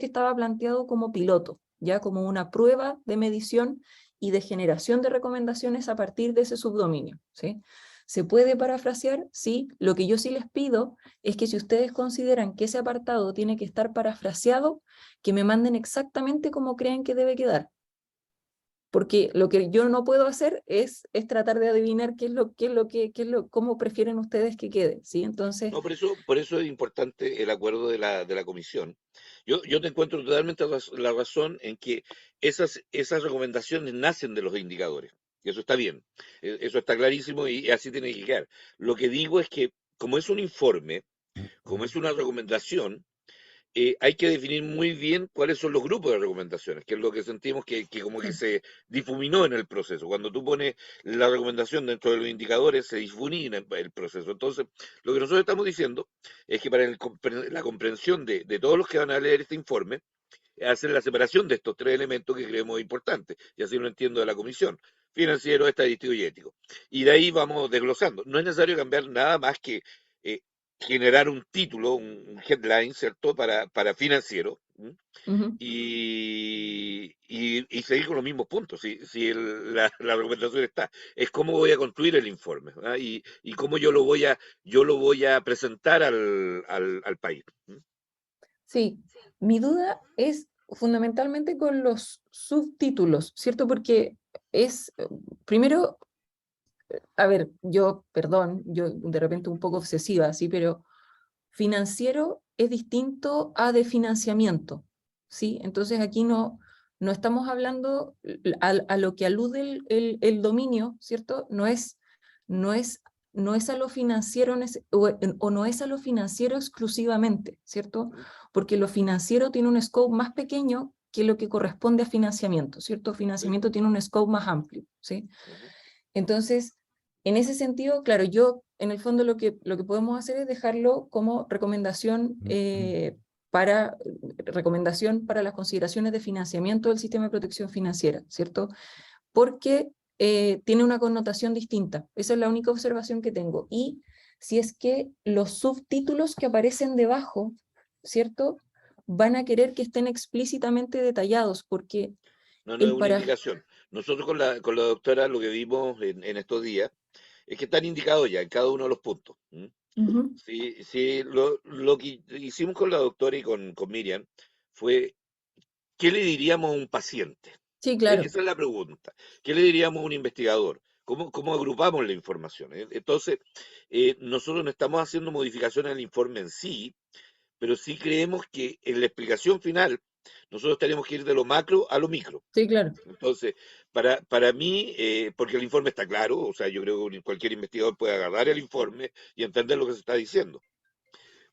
[SPEAKER 8] estaba planteado como piloto, ya como una prueba de medición y de generación de recomendaciones a partir de ese subdominio, ¿sí? ¿Se puede parafrasear? Sí. Lo que yo sí les pido es que si ustedes consideran que ese apartado tiene que estar parafraseado, que me manden exactamente como creen que debe quedar. Porque lo que yo no puedo hacer es tratar de adivinar cómo prefieren ustedes que quede, ¿sí? Entonces...
[SPEAKER 3] No, por eso es importante el acuerdo de la comisión. Yo te encuentro totalmente la razón en que esas recomendaciones nacen de los indicadores. Y eso está bien. Eso está clarísimo y así tiene que quedar. Lo que digo es que, como es un informe, como es una recomendación, hay que definir muy bien cuáles son los grupos de recomendaciones, que es lo que sentimos que como que se difuminó en el proceso. Cuando tú pones la recomendación dentro de los indicadores, se difumina el proceso. Entonces, lo que nosotros estamos diciendo es que para la comprensión de todos los que van a leer este informe, hacer la separación de estos tres elementos que creemos importantes, y así lo entiendo de la comisión: financiero, estadístico y ético. Y de ahí vamos desglosando. No es necesario cambiar nada más que generar un título, un headline, ¿cierto?, para financiero, y seguir con los mismos puntos. Si la recomendación está, es cómo voy a construir el informe, ¿verdad? Y cómo yo lo voy a presentar al país.
[SPEAKER 8] Sí, mi duda es fundamentalmente con los subtítulos, ¿cierto? Porque es, primero, a ver, perdón, yo de repente un poco obsesiva, ¿sí? Pero financiero es distinto a de financiamiento, ¿sí? Entonces aquí no estamos hablando, a lo que alude el dominio, ¿cierto? No es a lo financiero o no es a lo financiero exclusivamente, ¿cierto? Porque lo financiero tiene un scope más pequeño que lo que corresponde a financiamiento, ¿cierto? Financiamiento tiene un scope más amplio, ¿sí? Entonces, en ese sentido, claro, yo en el fondo lo que podemos hacer es dejarlo como recomendación para las consideraciones de financiamiento del sistema de protección financiera, ¿cierto? Porque tiene una connotación distinta. Esa es la única observación que tengo. Y si es que los subtítulos que aparecen debajo, ¿cierto?, van a querer que estén explícitamente detallados, porque
[SPEAKER 3] No es una indicación. Nosotros con la doctora lo que vimos en estos días es que están indicados ya en cada uno de los puntos. Sí, lo que hicimos con la doctora y con Miriam fue: ¿qué le diríamos a un paciente?
[SPEAKER 8] Sí, claro.
[SPEAKER 3] Esa es la pregunta. ¿Qué le diríamos a un investigador? ¿Cómo agrupamos la información? Entonces, nosotros no estamos haciendo modificaciones al informe en sí, pero sí creemos que en la explicación final nosotros tenemos que ir de lo macro a lo micro.
[SPEAKER 8] Sí, claro.
[SPEAKER 3] Entonces, para mí, porque el informe está claro, o sea, yo creo que cualquier investigador puede agarrar el informe y entender lo que se está diciendo.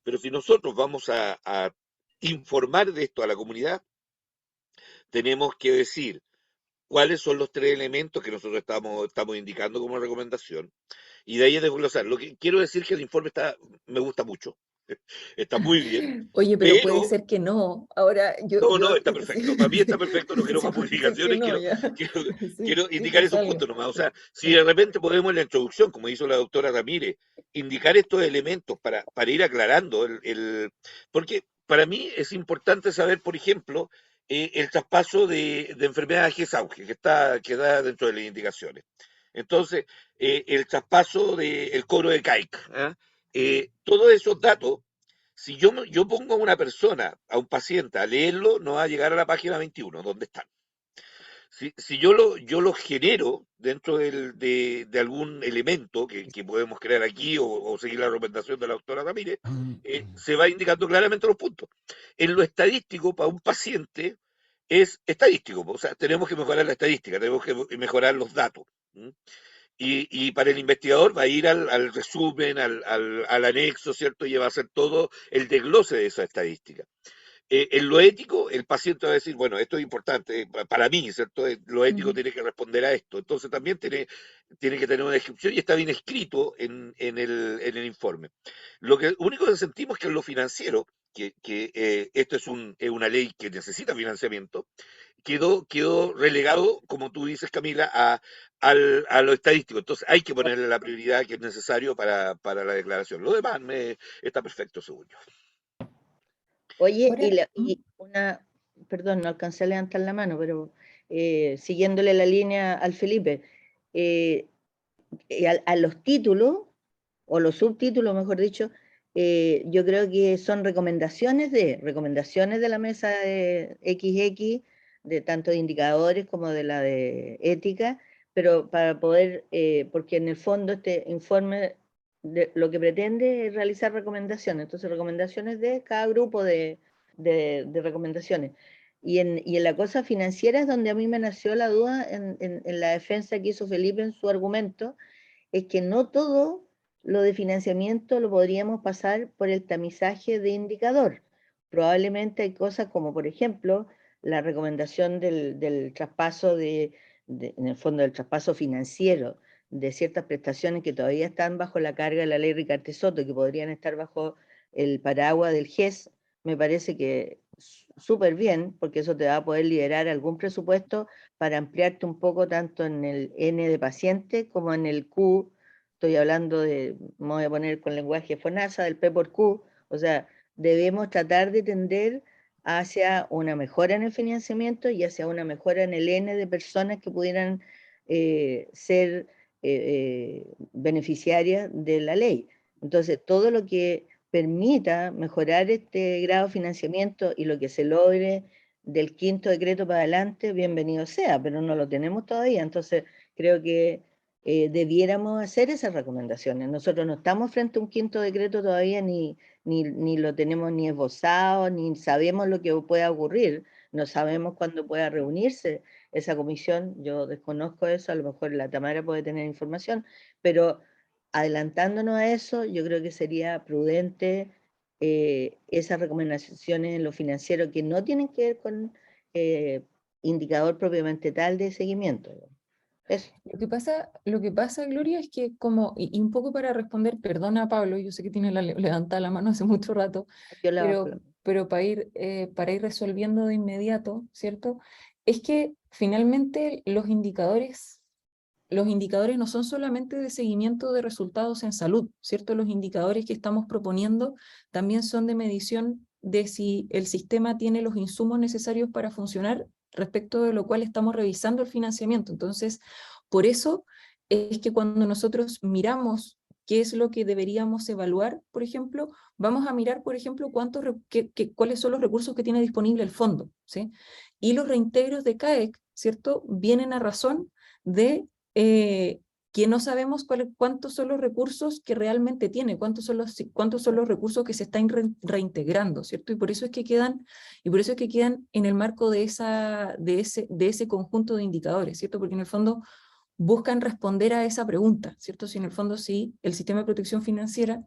[SPEAKER 3] Pero si nosotros vamos a informar de esto a la comunidad, tenemos que decir cuáles son los tres elementos que nosotros estamos indicando como recomendación, y de ahí desglosar. Lo que quiero decir es que el informe me gusta mucho, está muy bien.
[SPEAKER 8] Oye, pero puede ser que no. Ahora
[SPEAKER 3] No, está perfecto. Para mí está perfecto, no quiero más modificaciones, quiero indicar esos puntos nomás. O sea, si de repente podemos en la introducción, como hizo la doctora Ramírez, indicar estos elementos para ir aclarando porque para mí es importante saber, por ejemplo, el traspaso de enfermedades GES-Auge, que da dentro de las indicaciones. Entonces, el traspaso del cobro de CAIC, todos esos datos. Si yo pongo a una persona, a un paciente, a leerlo, no va a llegar a la página 21, donde están. Si yo lo genero dentro de algún elemento que podemos crear aquí o seguir la recomendación de la doctora Ramírez, se va indicando claramente los puntos. En lo estadístico, para un paciente, es estadístico. O sea, tenemos que mejorar la estadística, tenemos que mejorar los datos. Y para el investigador va a ir al resumen, al anexo, ¿cierto? Y va a hacer todo el desglose de esa estadística. En lo ético, el paciente va a decir: bueno, esto es importante para mí, ¿cierto? Lo ético tiene que responder a esto. Entonces también tiene que tener una descripción y está bien escrito en el informe. Lo único que sentimos es que en lo financiero, que esto es una ley que necesita financiamiento, quedó relegado, como tú dices, Camila, a lo estadístico. Entonces hay que ponerle la prioridad que es necesario para la declaración. Lo demás está perfecto, según yo.
[SPEAKER 9] Oye, perdón, no alcancé a levantar la mano, pero siguiéndole la línea al Felipe, a los títulos, o los subtítulos, mejor dicho, yo creo que son recomendaciones de la mesa de XX, de tanto de indicadores como de la de ética, pero para poder, porque en el fondo este informe lo que pretende es realizar recomendaciones, entonces recomendaciones de cada grupo de recomendaciones. Y en la cosa financiera es donde a mí me nació la duda en la defensa que hizo Felipe en su argumento, es que no todo lo de financiamiento lo podríamos pasar por el tamizaje de indicador,
[SPEAKER 7] probablemente hay cosas como, por ejemplo, la recomendación del traspaso en el fondo del traspaso financiero de ciertas prestaciones que todavía están bajo la carga de la ley Ricardo Soto, que podrían estar bajo el paraguas del GES. Me parece que súper bien, porque eso te va a poder liberar algún presupuesto para ampliarte un poco tanto en el N de paciente como en el Q. Estoy hablando de, me voy a poner con lenguaje FONASA, del P por Q. O sea, debemos tratar de tender hacia una mejora en el financiamiento y hacia una mejora en el N de personas que pudieran ser beneficiarias de la ley. Entonces, todo lo que permita mejorar este grado de financiamiento y lo que se logre del 5º decreto para adelante, bienvenido sea, pero no lo tenemos todavía. Entonces, creo que debiéramos hacer esas recomendaciones. Nosotros no estamos frente a un 5º decreto todavía, ni lo tenemos ni esbozado, ni sabemos lo que pueda ocurrir, no sabemos cuándo pueda reunirse esa comisión. Yo desconozco eso, a lo mejor la Tamara puede tener información, pero adelantándonos a eso, yo creo que sería prudente esas recomendaciones en lo financiero que no tienen que ver con indicador propiamente tal de seguimiento. Eso.
[SPEAKER 8] Lo que pasa, Gloria, es que como, y un poco para responder, perdona Pablo, yo sé que tiene levantada la mano hace mucho rato, pero para ir resolviendo de inmediato, ¿cierto? Es que finalmente los indicadores no son solamente de seguimiento de resultados en salud, ¿cierto? Los indicadores que estamos proponiendo también son de medición de si el sistema tiene los insumos necesarios para funcionar, respecto de lo cual estamos revisando el financiamiento. Entonces, por eso es que cuando nosotros miramos qué es lo que deberíamos evaluar, por ejemplo, vamos a mirar, por ejemplo, cuáles son los recursos que tiene disponible el fondo, ¿sí? Y los reintegros de CAEC, ¿cierto? Vienen a razón de que no sabemos cuántos son los recursos que realmente tiene, cuántos son los recursos que se están reintegrando, ¿cierto? Y por eso es que quedan en el marco de ese conjunto de indicadores, ¿cierto? Porque en el fondo buscan responder a esa pregunta, ¿cierto? Si en el fondo sí, el sistema de protección financiera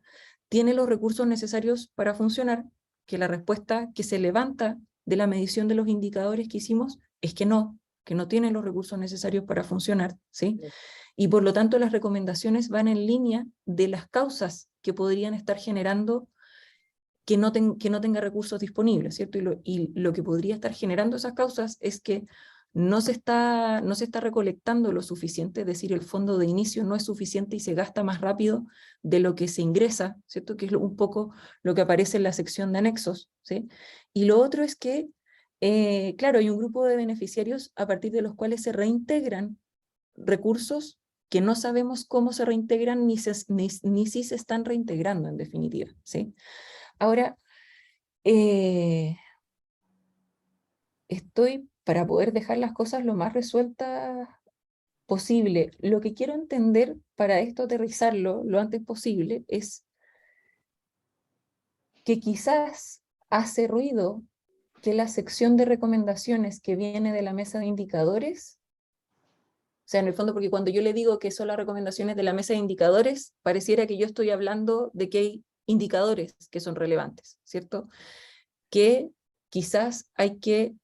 [SPEAKER 8] tiene los recursos necesarios para funcionar, que la respuesta que se levanta de la medición de los indicadores que hicimos es que no tiene los recursos necesarios para funcionar, ¿sí? Y por lo tanto las recomendaciones van en línea de las causas que podrían estar generando que no tenga recursos disponibles, ¿cierto? Y lo que podría estar generando esas causas es que no se está recolectando lo suficiente, es decir, el fondo de inicio no es suficiente y se gasta más rápido de lo que se ingresa, ¿cierto? Que es un poco lo que aparece en la sección de anexos, ¿sí? Y lo otro es que claro, hay un grupo de beneficiarios a partir de los cuales se reintegran recursos que no sabemos cómo se reintegran ni si se están reintegrando en definitiva, ¿sí? Ahora, estoy para poder dejar las cosas lo más resueltas posible. Lo que quiero entender para esto aterrizarlo lo antes posible es que quizás hace ruido que la sección de recomendaciones que viene de la mesa de indicadores, o sea, en el fondo, porque cuando yo le digo que son las recomendaciones de la mesa de indicadores, pareciera que yo estoy hablando de que hay indicadores que son relevantes, ¿cierto? Que quizás hay que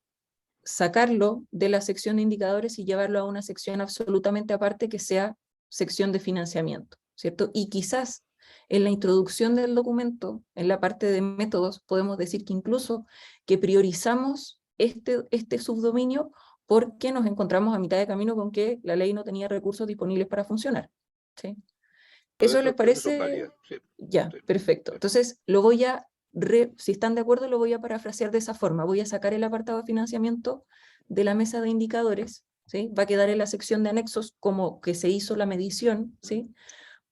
[SPEAKER 8] sacarlo de la sección de indicadores y llevarlo a una sección absolutamente aparte que sea sección de financiamiento, ¿cierto? Y quizás en la introducción del documento, en la parte de métodos, podemos decir que incluso que priorizamos este subdominio porque nos encontramos a mitad de camino con que la ley no tenía recursos disponibles para funcionar, ¿sí? ¿Eso les parece?
[SPEAKER 3] Sí.
[SPEAKER 8] Ya,
[SPEAKER 3] Sí.
[SPEAKER 8] perfecto. Entonces, si están de acuerdo, lo voy a parafrasear de esa forma. Voy a sacar el apartado de financiamiento de la mesa de indicadores, ¿sí? Va a quedar en la sección de anexos como que se hizo la medición, ¿sí?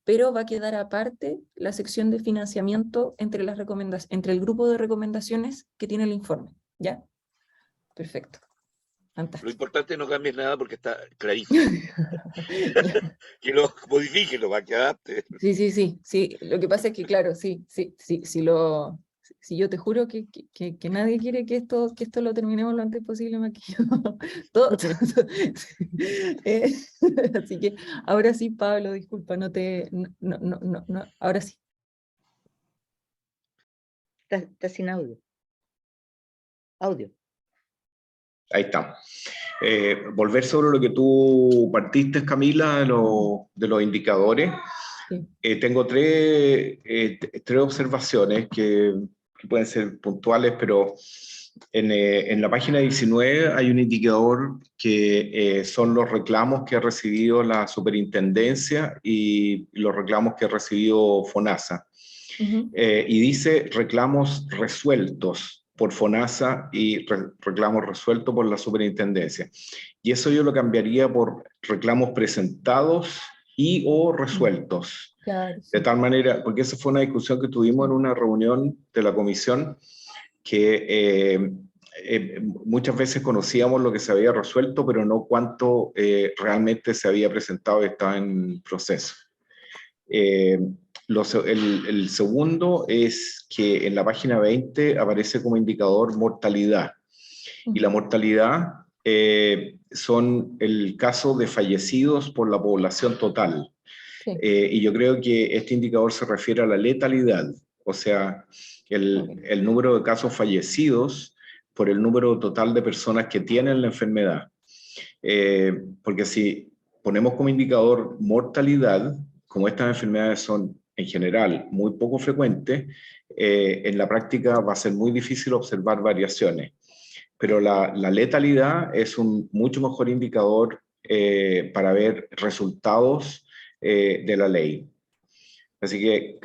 [SPEAKER 8] Pero va a quedar aparte la sección de financiamiento entre el grupo de recomendaciones que tiene el informe, ¿ya? Perfecto. Fantástico.
[SPEAKER 3] Lo importante es no cambies nada porque está clarísimo. Que lo modifique, lo va a quedar.
[SPEAKER 8] Sí. Lo que pasa es que, claro, sí. Si yo te juro que nadie quiere que esto lo terminemos lo antes posible, más que yo. Así que ahora sí, Pablo, disculpa, no, ahora sí.
[SPEAKER 7] Está sin audio.
[SPEAKER 11] Audio.
[SPEAKER 5] Ahí está. Volver sobre lo que tú partiste, Camila, de los indicadores.
[SPEAKER 8] Sí.
[SPEAKER 5] Tengo tres observaciones que pueden ser puntuales, pero en la página 19 hay un indicador que son los reclamos que ha recibido la superintendencia y los reclamos que ha recibido FONASA. Y dice reclamos resueltos por FONASA y reclamos resueltos por la superintendencia. Y eso yo lo cambiaría por reclamos presentados y o resueltos.
[SPEAKER 8] Claro, sí.
[SPEAKER 5] De tal manera, porque esa fue una discusión que tuvimos en una reunión de la comisión, que muchas veces conocíamos lo que se había resuelto, pero no cuánto realmente se había presentado y estaba en proceso. El segundo es que en la página 20 aparece como indicador mortalidad. Y la mortalidad son el caso de fallecidos por la población total.
[SPEAKER 8] Sí.
[SPEAKER 5] Y yo creo que este indicador se refiere a la letalidad, o sea, el número de casos fallecidos por el número total de personas que tienen la enfermedad. Porque si ponemos como indicador mortalidad, como estas enfermedades son en general muy poco frecuentes, en la práctica va a ser muy difícil observar variaciones. Pero la letalidad es un mucho mejor indicador para ver resultados de la ley. Así que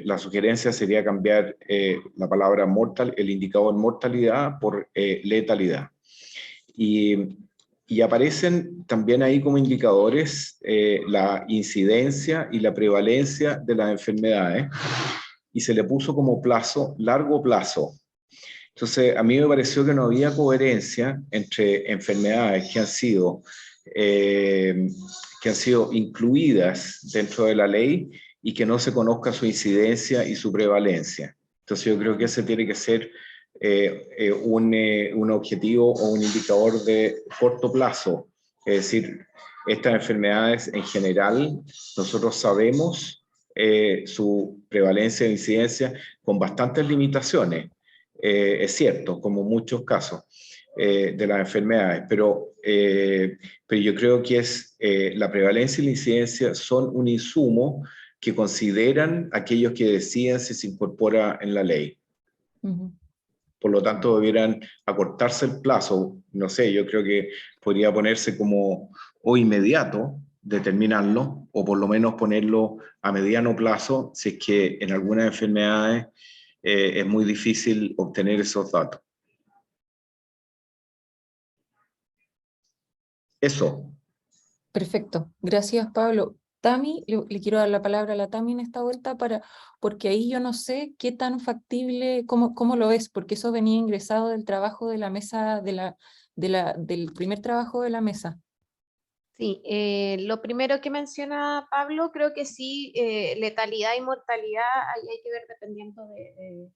[SPEAKER 5] la sugerencia sería cambiar la palabra el indicador mortalidad por letalidad. Y aparecen también ahí como indicadores la incidencia y la prevalencia de las enfermedades, y se le puso como plazo, largo plazo. Entonces, a mí me pareció que no había coherencia entre enfermedades que han sido incluidas dentro de la ley y que no se conozca su incidencia y su prevalencia. Entonces, yo creo que ese tiene que ser un objetivo o un indicador de corto plazo. Es decir, estas enfermedades en general, nosotros sabemos su prevalencia e incidencia con bastantes limitaciones. Es cierto, como muchos casos de las enfermedades, pero yo creo que la prevalencia y la incidencia son un insumo que consideran aquellos que deciden si se incorpora en la ley. Por lo tanto, debieran acortarse el plazo. No sé, yo creo que podría ponerse como o inmediato, determinarlo, o por lo menos ponerlo a mediano plazo, si es que en algunas enfermedades es muy difícil obtener esos datos. Eso.
[SPEAKER 8] Perfecto, gracias Pablo. Tami, le quiero dar la palabra a la Tami en esta vuelta porque ahí yo no sé qué tan factible, cómo lo es, porque eso venía ingresado del trabajo de la mesa, del primer trabajo de la mesa.
[SPEAKER 1] Sí, lo primero que menciona Pablo, creo que sí, letalidad y mortalidad, ahí hay que ver dependiendo de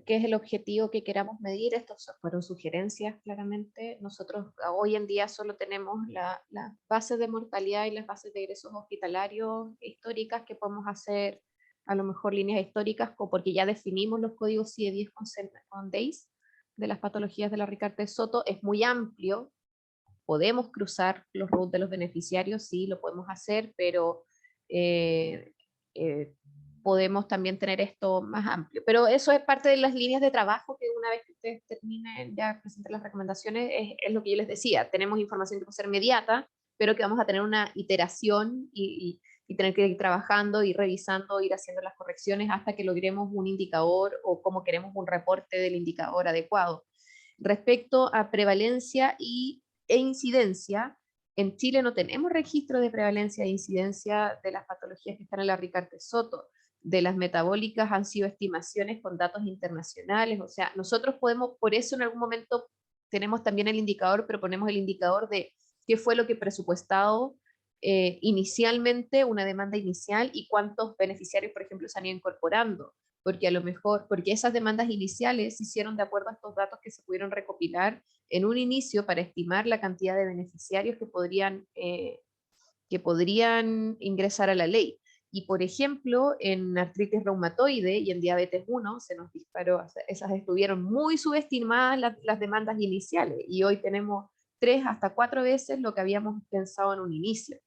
[SPEAKER 1] qué es el objetivo que queramos medir. Estos fueron sugerencias, claramente. Nosotros hoy en día solo tenemos las bases de mortalidad y las bases de egresos hospitalarios históricas, que podemos hacer a lo mejor líneas históricas, porque ya definimos los códigos CIE-10 con DEIS de las patologías de la Ricartes-Soto. Es muy amplio. Podemos cruzar los root de los beneficiarios, sí, lo podemos hacer, pero podemos también tener esto más amplio. Pero eso es parte de las líneas de trabajo que una vez que ustedes terminen, ya presenten las recomendaciones, es lo que yo les decía. Tenemos información que puede ser inmediata, pero que vamos a tener una iteración y tener que ir trabajando, ir revisando, ir haciendo las correcciones hasta que logremos un indicador o como queremos un reporte del indicador adecuado. Respecto a prevalencia e incidencia, en Chile no tenemos registro de prevalencia e incidencia de las patologías que están en la Ricartes-Soto. De las metabólicas han sido estimaciones con datos internacionales, o sea, nosotros podemos, por eso en algún momento tenemos también el indicador, pero ponemos el indicador de qué fue lo que presupuestado inicialmente, una demanda inicial, y cuántos beneficiarios, por ejemplo, se han ido incorporando, porque a lo mejor, porque esas demandas iniciales se hicieron de acuerdo a estos datos que se pudieron recopilar en un inicio para estimar la cantidad de beneficiarios que podrían ingresar a la ley. Y por ejemplo, en artritis reumatoide y en diabetes 1 se nos disparó, o sea, esas estuvieron muy subestimadas las demandas iniciales, y hoy tenemos 3 hasta 4 veces lo que habíamos pensado en un inicio.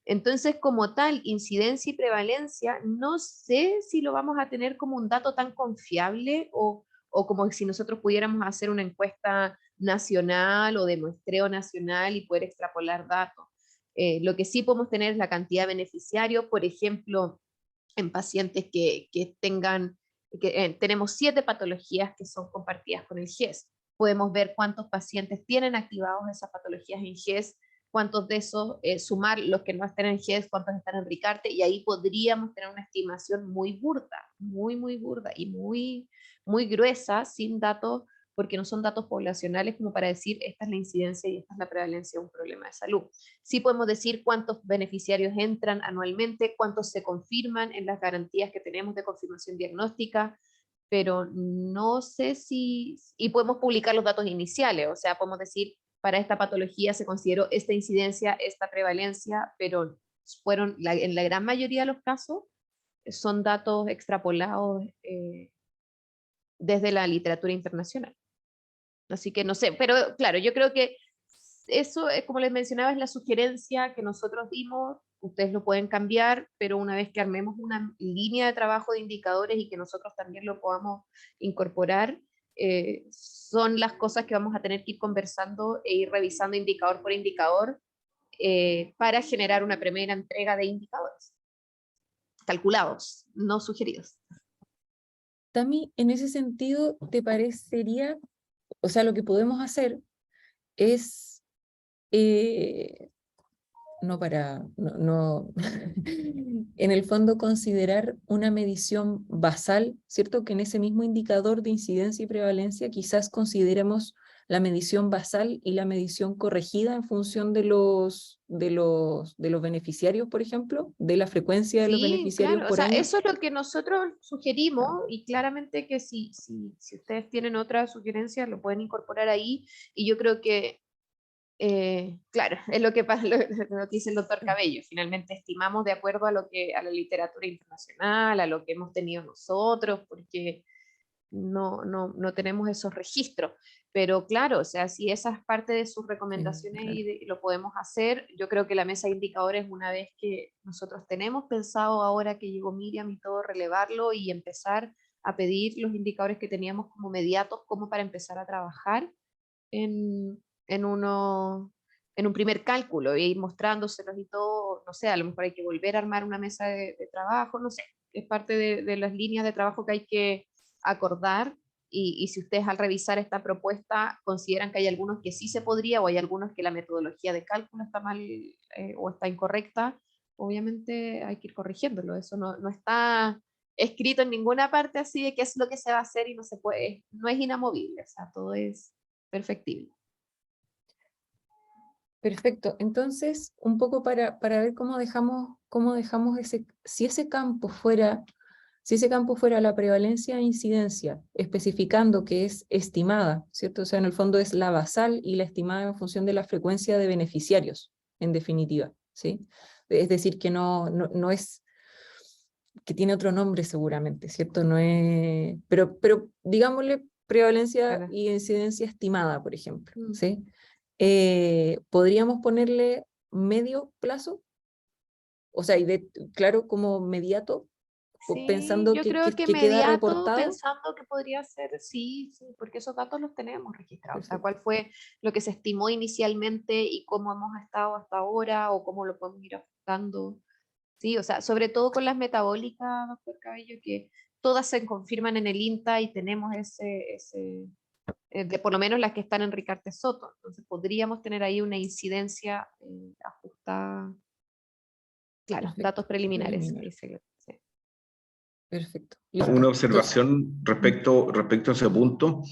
[SPEAKER 1] Entonces, como tal, incidencia y prevalencia, no sé si lo vamos a tener como un dato tan confiable, o como si nosotros pudiéramos hacer una encuesta nacional o de muestreo nacional y poder extrapolar datos. Lo que sí podemos tener es la cantidad de beneficiarios, por ejemplo, en pacientes que tengan, tenemos 7 patologías que son compartidas con el GES. Podemos ver cuántos pacientes tienen activados esas patologías en GES, cuántos de esos, sumar los que no están en GES, cuántos están en Ricarte, y ahí podríamos tener una estimación muy burda, muy burda y muy gruesa, sin datos, porque no son datos poblacionales como para decir esta es la incidencia y esta es la prevalencia de un problema de salud. Sí podemos decir cuántos beneficiarios entran anualmente, cuántos se confirman en las garantías que tenemos de confirmación diagnóstica, pero no sé si, y podemos publicar los datos iniciales, o sea, podemos decir para esta patología se consideró esta incidencia, esta prevalencia, pero fueron, en la gran mayoría de los casos, son datos extrapolados desde la literatura internacional. Así que no sé, pero claro, yo creo que eso, como les mencionaba, es la sugerencia que nosotros dimos. Ustedes lo pueden cambiar, pero una vez que armemos una línea de trabajo de indicadores y que nosotros también lo podamos incorporar, son las cosas que vamos a tener que ir conversando e ir revisando indicador por indicador para generar una primera entrega de indicadores calculados, no sugeridos.
[SPEAKER 8] Tami, en ese sentido, ¿te parecería, o sea, lo que podemos hacer es, en el fondo considerar una medición basal, ¿cierto? Que en ese mismo indicador de incidencia y prevalencia quizás consideremos la medición basal y la medición corregida en función de los beneficiarios, por ejemplo, de la frecuencia de los beneficiarios
[SPEAKER 1] claro,
[SPEAKER 8] por año.
[SPEAKER 1] eso es lo que nosotros sugerimos, y claramente que si ustedes tienen otra sugerencia lo pueden incorporar ahí, y yo creo que claro, es lo que pasa, lo que dice el doctor Cabello. Finalmente estimamos de acuerdo a la literatura internacional, a lo que hemos tenido nosotros, porque no tenemos esos registros. Pero claro, o sea, si esa es parte de sus recomendaciones y lo podemos hacer, yo creo que la mesa de indicadores, una vez que nosotros tenemos pensado, ahora que llegó Miriam y todo, relevarlo y empezar a pedir los indicadores que teníamos como mediatos, como para empezar a trabajar en un primer cálculo e ir mostrándoselos y todo. No sé, a lo mejor hay que volver a armar una mesa de trabajo, no sé, es parte de las líneas de trabajo que hay que acordar, y si ustedes al revisar esta propuesta consideran que hay algunos que sí se podría, o hay algunos que la metodología de cálculo está mal o está incorrecta, obviamente hay que ir corrigiéndolo. Eso no está escrito en ninguna parte así de qué es lo que se va a hacer, y no se puede, no es inamovible, o sea, todo es perfectible.
[SPEAKER 8] Perfecto, entonces un poco para ver cómo dejamos si ese campo fuera la prevalencia e incidencia, especificando que es estimada, ¿cierto? O sea, en el fondo es la basal y la estimada en función de la frecuencia de beneficiarios, en definitiva, ¿sí? Es decir, que no es, que tiene otro nombre seguramente, ¿cierto? No es, pero digámosle prevalencia y incidencia estimada, por ejemplo, ¿sí? ¿Podríamos ponerle medio plazo? O sea, claro, como mediato,
[SPEAKER 1] sí,
[SPEAKER 8] pensando
[SPEAKER 1] yo creo que
[SPEAKER 8] queda reportado.
[SPEAKER 1] Pensando que podría ser, sí, porque esos datos los tenemos registrados. Perfecto. O sea, cuál fue lo que se estimó inicialmente y cómo hemos estado hasta ahora, o cómo lo podemos ir ajustando. Sí, o sea, sobre todo con las metabólicas, doctor Cabello, que todas se confirman en el INTA y tenemos de por lo menos las que están en Ricarte Soto. Entonces podríamos tener ahí una incidencia ajustada. Claro, perfecto. Datos preliminares. Sí.
[SPEAKER 8] Perfecto.
[SPEAKER 5] Una observación respecto a ese punto.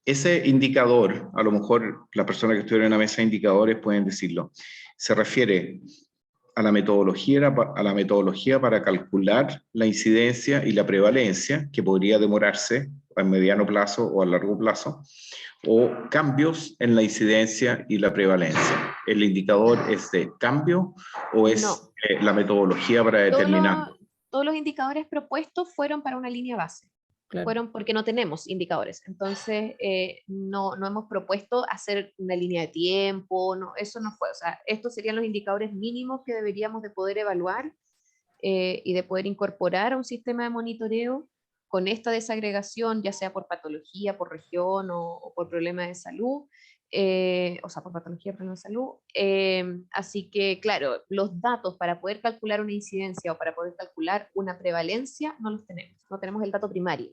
[SPEAKER 5] Ese indicador, a lo mejor las personas que estuvieron en la mesa de indicadores pueden decirlo, se refiere a la metodología para calcular la incidencia y la prevalencia, que podría demorarse a mediano plazo o a largo plazo, o cambios en la incidencia y la prevalencia. ¿El indicador es de cambio o es
[SPEAKER 1] No.
[SPEAKER 5] la metodología para determinar?
[SPEAKER 1] Todos los indicadores propuestos fueron para una línea base.
[SPEAKER 8] Claro.
[SPEAKER 1] Fueron porque no tenemos indicadores. Entonces, no hemos propuesto hacer una línea de tiempo, no, eso no fue. O sea, estos serían los indicadores mínimos que deberíamos de poder evaluar y de poder incorporar a un sistema de monitoreo con esta desagregación, ya sea por patología, por región o por problema de salud, o sea, por patología, problema de salud. Así que, claro, los datos para poder calcular una incidencia o para poder calcular una prevalencia no los tenemos. No tenemos el dato primario,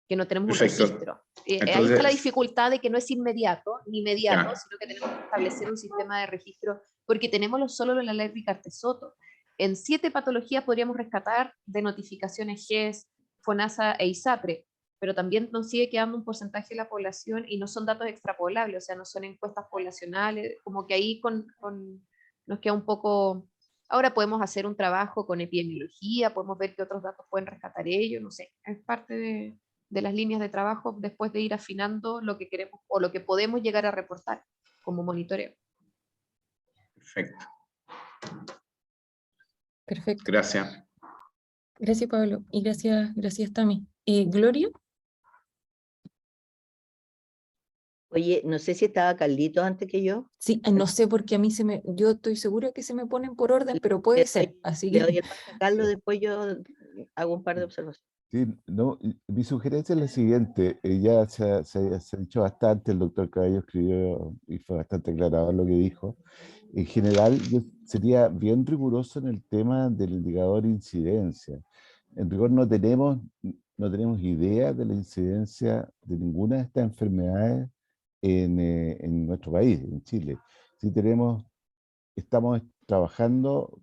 [SPEAKER 1] que no tenemos
[SPEAKER 5] Perfecto.
[SPEAKER 1] un registro.
[SPEAKER 5] Entonces,
[SPEAKER 1] ahí está la dificultad de que no es inmediato, ni inmediato,
[SPEAKER 5] Ya.
[SPEAKER 1] sino que tenemos que establecer un sistema de registro, porque tenemos solo la ley Ricarte-Soto. En 7 patologías podríamos rescatar de notificaciones GES, FONASA e ISAPRE, pero también nos sigue quedando un porcentaje de la población y no son datos extrapolables, o sea, no son encuestas poblacionales, como que ahí nos queda un poco... Ahora podemos hacer un trabajo con epidemiología, podemos ver qué otros datos pueden rescatar ellos, no sé, es parte de las líneas de trabajo después de ir afinando lo que queremos o lo que podemos llegar a reportar como monitoreo.
[SPEAKER 5] Perfecto.
[SPEAKER 8] Perfecto.
[SPEAKER 5] Gracias.
[SPEAKER 8] Gracias, Pablo. Y gracias, Tami. ¿Gloria?
[SPEAKER 11] Oye, no sé si estaba Carlitos antes que yo.
[SPEAKER 8] Sí, no sé porque a mí yo estoy segura que se me ponen por orden, pero puede ser. Así
[SPEAKER 11] Le
[SPEAKER 8] que
[SPEAKER 11] doy el paso a Carlos, después yo hago un par de observaciones.
[SPEAKER 12] Sí, no, mi sugerencia es la siguiente, ya se ha dicho bastante, el doctor Caballo escribió y fue bastante aclarador lo que dijo. En general, yo sería bien riguroso en el tema del indicador incidencia. En rigor no tenemos idea de la incidencia de ninguna de estas enfermedades en nuestro país, en Chile. Sí estamos trabajando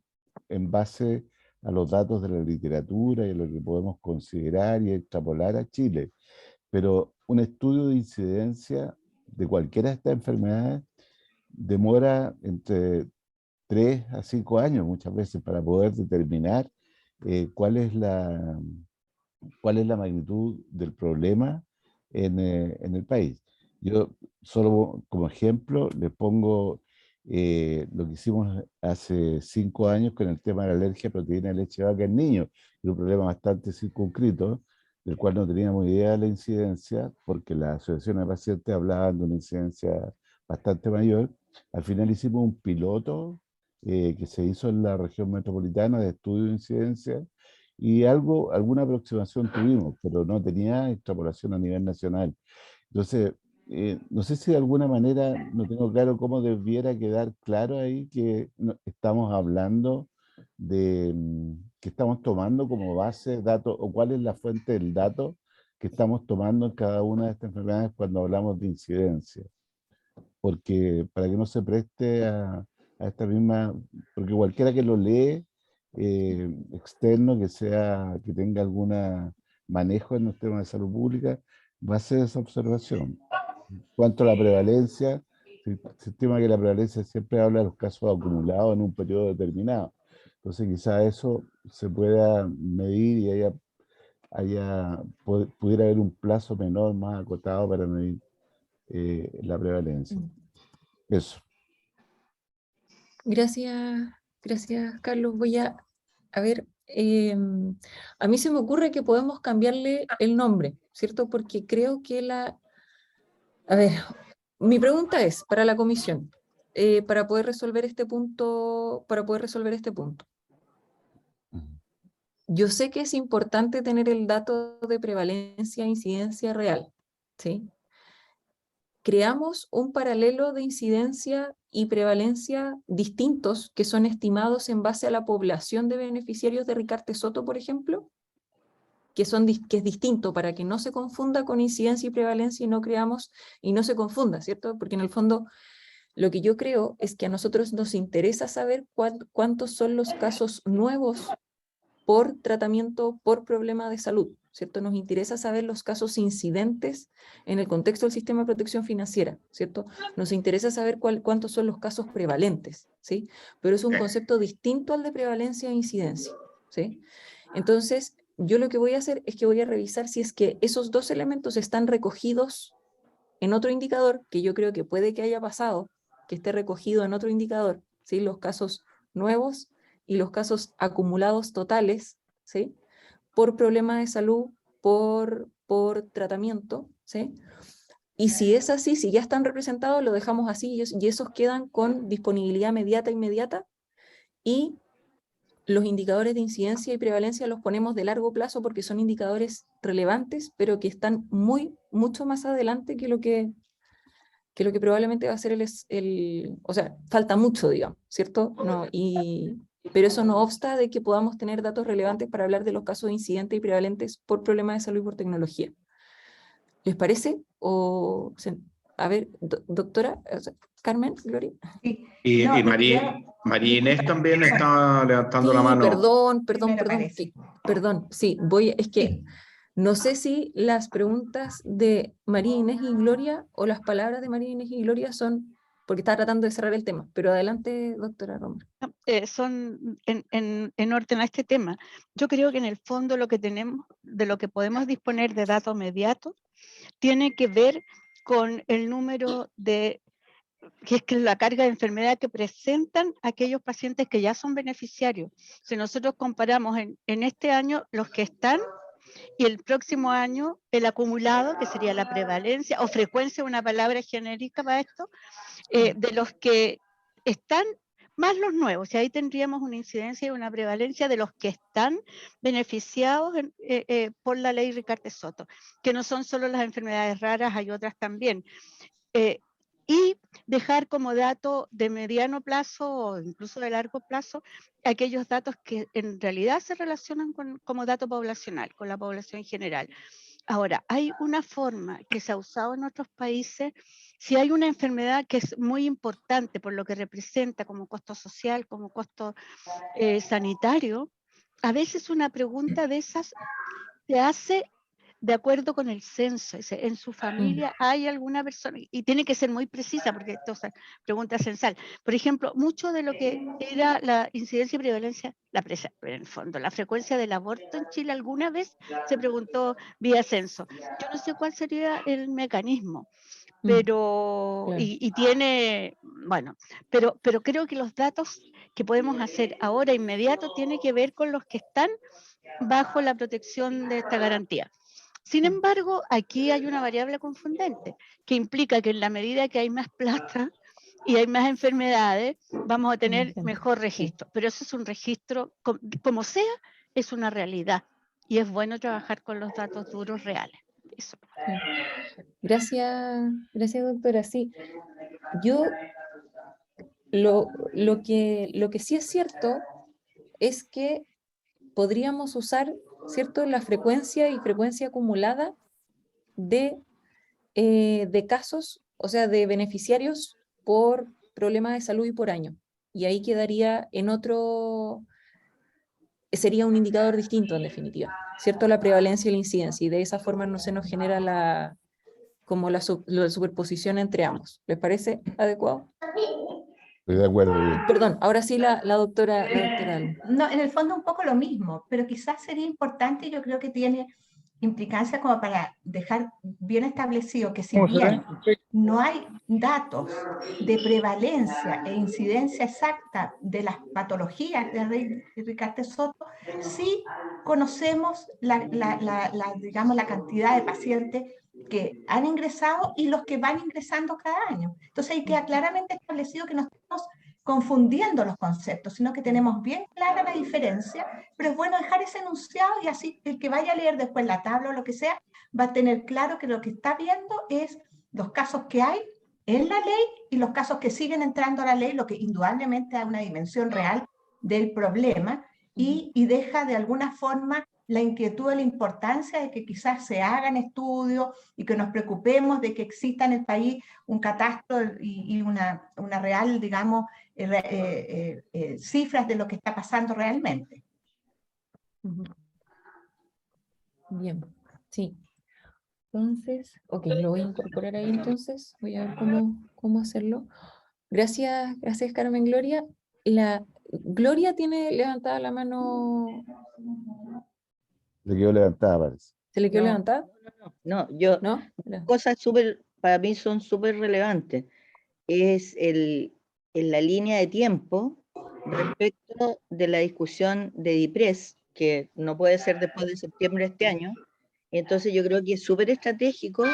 [SPEAKER 12] en base a los datos de la literatura y a lo que podemos considerar y extrapolar a Chile. Pero un estudio de incidencia de cualquiera de estas enfermedades demora entre 3 a 5 años muchas veces para poder determinar cuál es la magnitud del problema en el país. Yo solo como ejemplo les pongo lo que hicimos hace 5 años con el tema de la alergia a proteína de leche de vaca en niños, un problema bastante circunscrito, del cual no teníamos idea de la incidencia, porque las asociaciones de pacientes hablaban de una incidencia bastante mayor. Al final hicimos un piloto que se hizo en la región metropolitana de estudio de incidencia, y alguna aproximación tuvimos, pero no tenía extrapolación a nivel nacional. Entonces, no sé si de alguna manera, no tengo claro cómo debiera quedar claro ahí que estamos hablando de que estamos tomando como base datos, o cuál es la fuente del dato que estamos tomando en cada una de estas enfermedades cuando hablamos de incidencia. Porque para que no se preste a esta misma, porque cualquiera que lo lee, externo, que tenga algún manejo en los temas de salud pública, va a hacer esa observación. Cuanto a la prevalencia, se estima que la prevalencia siempre habla de los casos acumulados en un periodo determinado. Entonces quizá eso se pueda medir y pudiera haber un plazo menor, más acotado para medir la prevalencia. Eso.
[SPEAKER 8] Gracias, Carlos. Voy a ver, a mí se me ocurre que podemos cambiarle el nombre, ¿cierto? Porque creo que a ver, mi pregunta es para la comisión, para poder resolver este punto, Yo sé que es importante tener el dato de prevalencia e incidencia real, ¿sí? Creamos un paralelo de incidencia y prevalencia distintos que son estimados en base a la población de beneficiarios de Ricarte-Soto, por ejemplo, que es distinto para que no se confunda con incidencia y prevalencia y no se confunda, ¿cierto? Porque en el fondo lo que yo creo es que a nosotros nos interesa saber cuántos son los casos nuevos por tratamiento, por problema de salud, ¿cierto? Nos interesa saber los casos incidentes en el contexto del sistema de protección financiera, ¿cierto? Nos interesa saber cuántos son los casos prevalentes, ¿sí? Pero es un concepto distinto al de prevalencia e incidencia, ¿sí? Entonces, yo lo que voy a hacer es que voy a revisar si es que esos dos elementos están recogidos en otro indicador, que yo creo que puede que haya pasado, que esté recogido en otro indicador, ¿sí? Los casos nuevos y los casos acumulados totales, ¿sí? Por problema de salud, por tratamiento, ¿sí? Y si es así, si ya están representados, lo dejamos así y esos quedan con disponibilidad inmediata, y los indicadores de incidencia y prevalencia los ponemos de largo plazo porque son indicadores relevantes, pero que están mucho más adelante que lo que probablemente va a ser o sea, falta mucho, digamos, ¿cierto? No, pero eso no obsta de que podamos tener datos relevantes para hablar de los casos de incidentes y prevalentes por problemas de salud y por tecnología. ¿Les parece? A ver, doctora, Carmen, Gloria.
[SPEAKER 2] Sí.
[SPEAKER 5] Y
[SPEAKER 2] No,
[SPEAKER 5] María Inés también está levantando la mano.
[SPEAKER 8] Perdón, sí, es que no sé si las preguntas de María Inés y Gloria o las palabras de María Inés y Gloria son, porque está tratando de cerrar el tema, pero adelante, doctora Romer.
[SPEAKER 9] Son en orden a este tema. Yo creo que en el fondo lo que tenemos, de lo que podemos disponer de datos mediatos, tiene que ver con el número que es que la carga de enfermedad que presentan aquellos pacientes que ya son beneficiarios. Si nosotros comparamos en este año los que están y el próximo año el acumulado, que sería la prevalencia o frecuencia, una palabra genérica para esto, de los que están más los nuevos, y ahí tendríamos una incidencia y una prevalencia de los que están beneficiados por la ley Ricardo Soto, que no son solo las enfermedades raras, hay otras también. Y dejar como dato de mediano plazo o incluso de largo plazo aquellos datos que en realidad se relacionan como dato poblacional, con la población general. Ahora, hay una forma que se ha usado en otros países. Si hay una enfermedad que es muy importante por lo que representa como costo social, como costo sanitario, a veces una pregunta de esas se hace de acuerdo con el censo. En su familia hay alguna persona, y tiene que ser muy precisa porque esto es pregunta censal. Por ejemplo, mucho de lo que era la incidencia y prevalencia, en el fondo, la frecuencia del aborto en Chile alguna vez se preguntó vía censo. Yo no sé cuál sería el mecanismo, pero,
[SPEAKER 8] claro.
[SPEAKER 9] y tiene, bueno, pero creo que los datos que podemos hacer ahora inmediato tienen que ver con los que están bajo la protección de esta garantía. Sin embargo, aquí hay una variable confundente, que implica que en la medida que hay más plata y hay más enfermedades, vamos a tener mejor registro. Pero eso es un registro, como sea, es una realidad. Y es bueno trabajar con los datos duros reales. Eso.
[SPEAKER 8] Gracias, doctora. Sí, yo lo que sí es cierto es que podríamos usar, ¿cierto?, la frecuencia y frecuencia acumulada de casos, o sea, de beneficiarios por problemas de salud y por año. Y ahí quedaría sería un indicador distinto en definitiva, ¿cierto? La prevalencia y la incidencia, y de esa forma no se nos genera la superposición entre ambos. ¿Les parece adecuado?
[SPEAKER 12] Estoy de acuerdo.
[SPEAKER 8] Perdón, ahora sí la doctora.
[SPEAKER 2] No, en el fondo un poco lo mismo, pero quizás sería importante, yo creo que tiene implicancia como para dejar bien establecido que si bien no hay datos de prevalencia e incidencia exacta de las patologías de Ricardo Soto, sí conocemos digamos, la cantidad de pacientes que han ingresado y los que van ingresando cada año. Entonces ahí queda claramente establecido que no estamos confundiendo los conceptos, sino que tenemos bien clara la diferencia, pero es bueno dejar ese enunciado y así el que vaya a leer después la tabla o lo que sea, va a tener claro que lo que está viendo es los casos que hay en la ley y los casos que siguen entrando a la ley, lo que indudablemente da una dimensión real del problema y deja de alguna forma la inquietud de la importancia de que quizás se hagan estudios y que nos preocupemos de que exista en el país un catastro y una real, digamos, cifras de lo que está pasando realmente.
[SPEAKER 8] Bien, sí. Entonces, ok, lo voy a incorporar ahí entonces. Voy a ver cómo hacerlo. Gracias, Carmen. Gloria. Gloria tiene levantada la mano.
[SPEAKER 12] Le quedó levantada, parece.
[SPEAKER 8] ¿Se le quedó
[SPEAKER 9] No,
[SPEAKER 8] levantada?
[SPEAKER 9] No, yo,
[SPEAKER 8] ¿No? Ya.
[SPEAKER 9] cosas súper, para mí son súper relevantes. Es en la línea de tiempo respecto de la discusión de DIPRES, que no puede ser después de septiembre de este año. Entonces yo creo que es súper estratégico.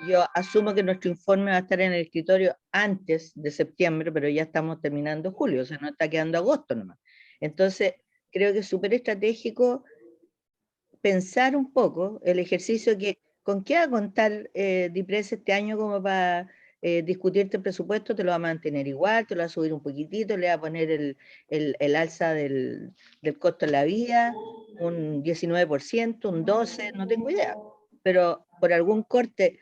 [SPEAKER 9] Yo asumo que nuestro informe va a estar en el escritorio antes de septiembre, pero ya estamos terminando julio, o sea, no está quedando agosto nomás. Entonces, creo que es súper estratégico pensar un poco el ejercicio que, ¿con qué va a contar DIPRES este año como para discutirte el presupuesto? Te lo va a mantener igual, te lo va a subir un poquitito, le va a poner el alza del costo de la vida, un 19%, un 12%, no tengo idea, pero por algún corte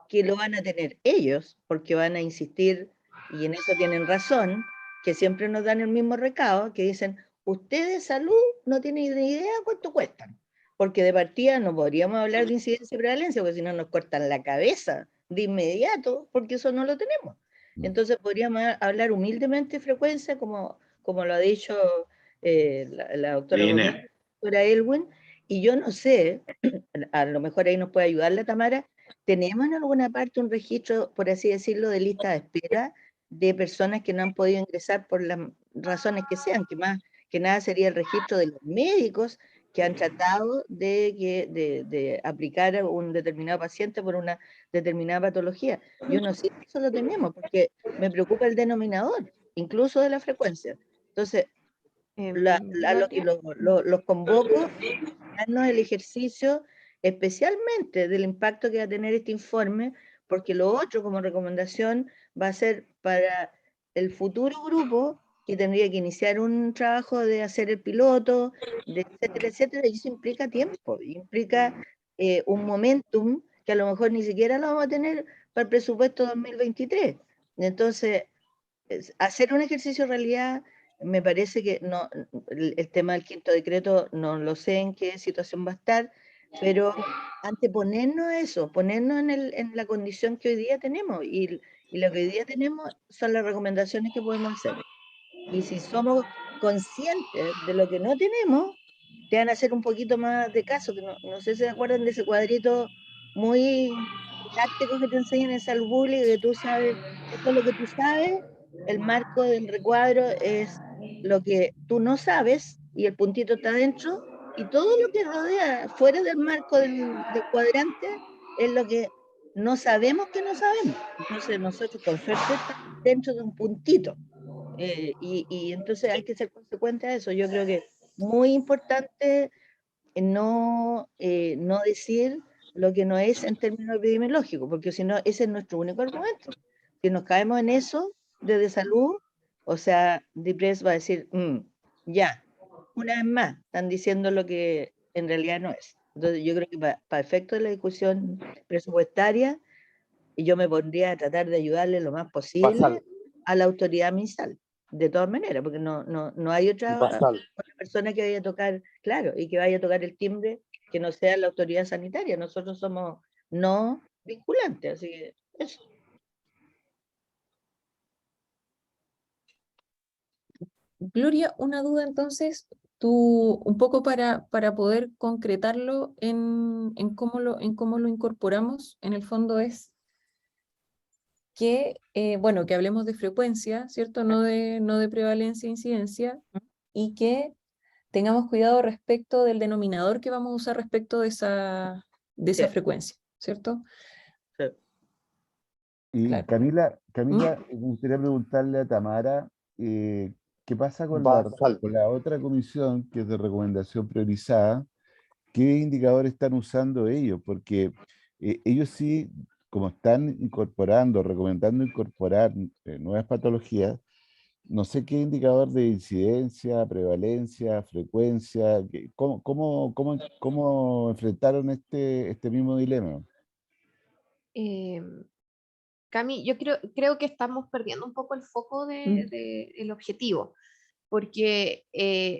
[SPEAKER 9] que lo van a tener ellos, porque van a insistir, y en eso tienen razón, que siempre nos dan el mismo recado, que dicen, ustedes salud no tienen ni idea cuánto cuestan, porque de partida no podríamos hablar de incidencia y prevalencia, porque si no nos cortan la cabeza de inmediato, porque eso no lo tenemos. Entonces podríamos hablar humildemente de frecuencia, como lo ha dicho la doctora
[SPEAKER 5] Lina.
[SPEAKER 9] Romero, la doctora Elwin, y yo no sé, a lo mejor ahí nos puede ayudar la Tamara. ¿Tenemos en alguna parte un registro, por así decirlo, de lista de espera de personas que no han podido ingresar por las razones que sean? Que más que nada sería el registro de los médicos que han tratado de aplicar a un determinado paciente por una determinada patología. Yo no sé si eso lo tenemos, porque me preocupa el denominador, incluso de la frecuencia. Entonces, los convoco a darnos el ejercicio especialmente del impacto que va a tener este informe, porque lo otro como recomendación va a ser para el futuro grupo que tendría que iniciar un trabajo de hacer el piloto, de etcétera, etcétera, y eso implica tiempo, implica un momentum que a lo mejor ni siquiera lo vamos a tener para el presupuesto 2023. Entonces, hacer un ejercicio de realidad, me parece que no, el tema del quinto decreto no lo sé en qué situación va a estar, pero anteponernos a eso, ponernos en la condición que hoy día tenemos, y lo que hoy día tenemos son las recomendaciones que podemos hacer. Y si somos conscientes de lo que no tenemos, te van a hacer un poquito más de caso, que no sé si se acuerdan de ese cuadrito muy didáctico que te enseñan en salud pública, que tú sabes, esto es lo que tú sabes, el marco del recuadro es lo que tú no sabes, y el puntito está adentro, y todo lo que rodea fuera del marco del cuadrante es lo que no sabemos que no sabemos. Entonces nosotros con suerte estamos dentro de un puntito. Y entonces hay que ser consecuente a eso. Yo creo que es muy importante no decir lo que no es en términos epidemiológicos, porque si no, ese es nuestro único argumento. Si nos caemos en eso desde salud, o sea, DIPRES va a decir, ya, una vez más, están diciendo lo que en realidad no es. Entonces yo creo que para efecto de la discusión presupuestaria, yo me pondría a tratar de ayudarle lo más posible a la autoridad ministerial, de todas maneras, porque no hay otra persona que vaya a tocar, claro, y que vaya a tocar el timbre que no sea la autoridad sanitaria. Nosotros somos no vinculantes, así que eso.
[SPEAKER 8] Gloria, una duda entonces, tú, un poco para poder concretarlo en cómo lo incorporamos, en el fondo es que, bueno, que hablemos de frecuencia, ¿cierto? No de prevalencia e incidencia, y que tengamos cuidado respecto del denominador que vamos a usar respecto de esa
[SPEAKER 9] Sí.
[SPEAKER 8] frecuencia, ¿cierto?
[SPEAKER 9] Sí.
[SPEAKER 12] Y
[SPEAKER 8] Claro.
[SPEAKER 12] Camila, me gustaría preguntarle a Tamara, ¿qué pasa con la otra comisión que es de recomendación priorizada? ¿Qué indicadores están usando ellos? Porque ellos sí, como están incorporando, recomendando incorporar nuevas patologías, no sé qué indicador de incidencia, prevalencia, frecuencia, cómo enfrentaron este mismo dilema.
[SPEAKER 1] Cami, yo creo que estamos perdiendo un poco el foco del objetivo, porque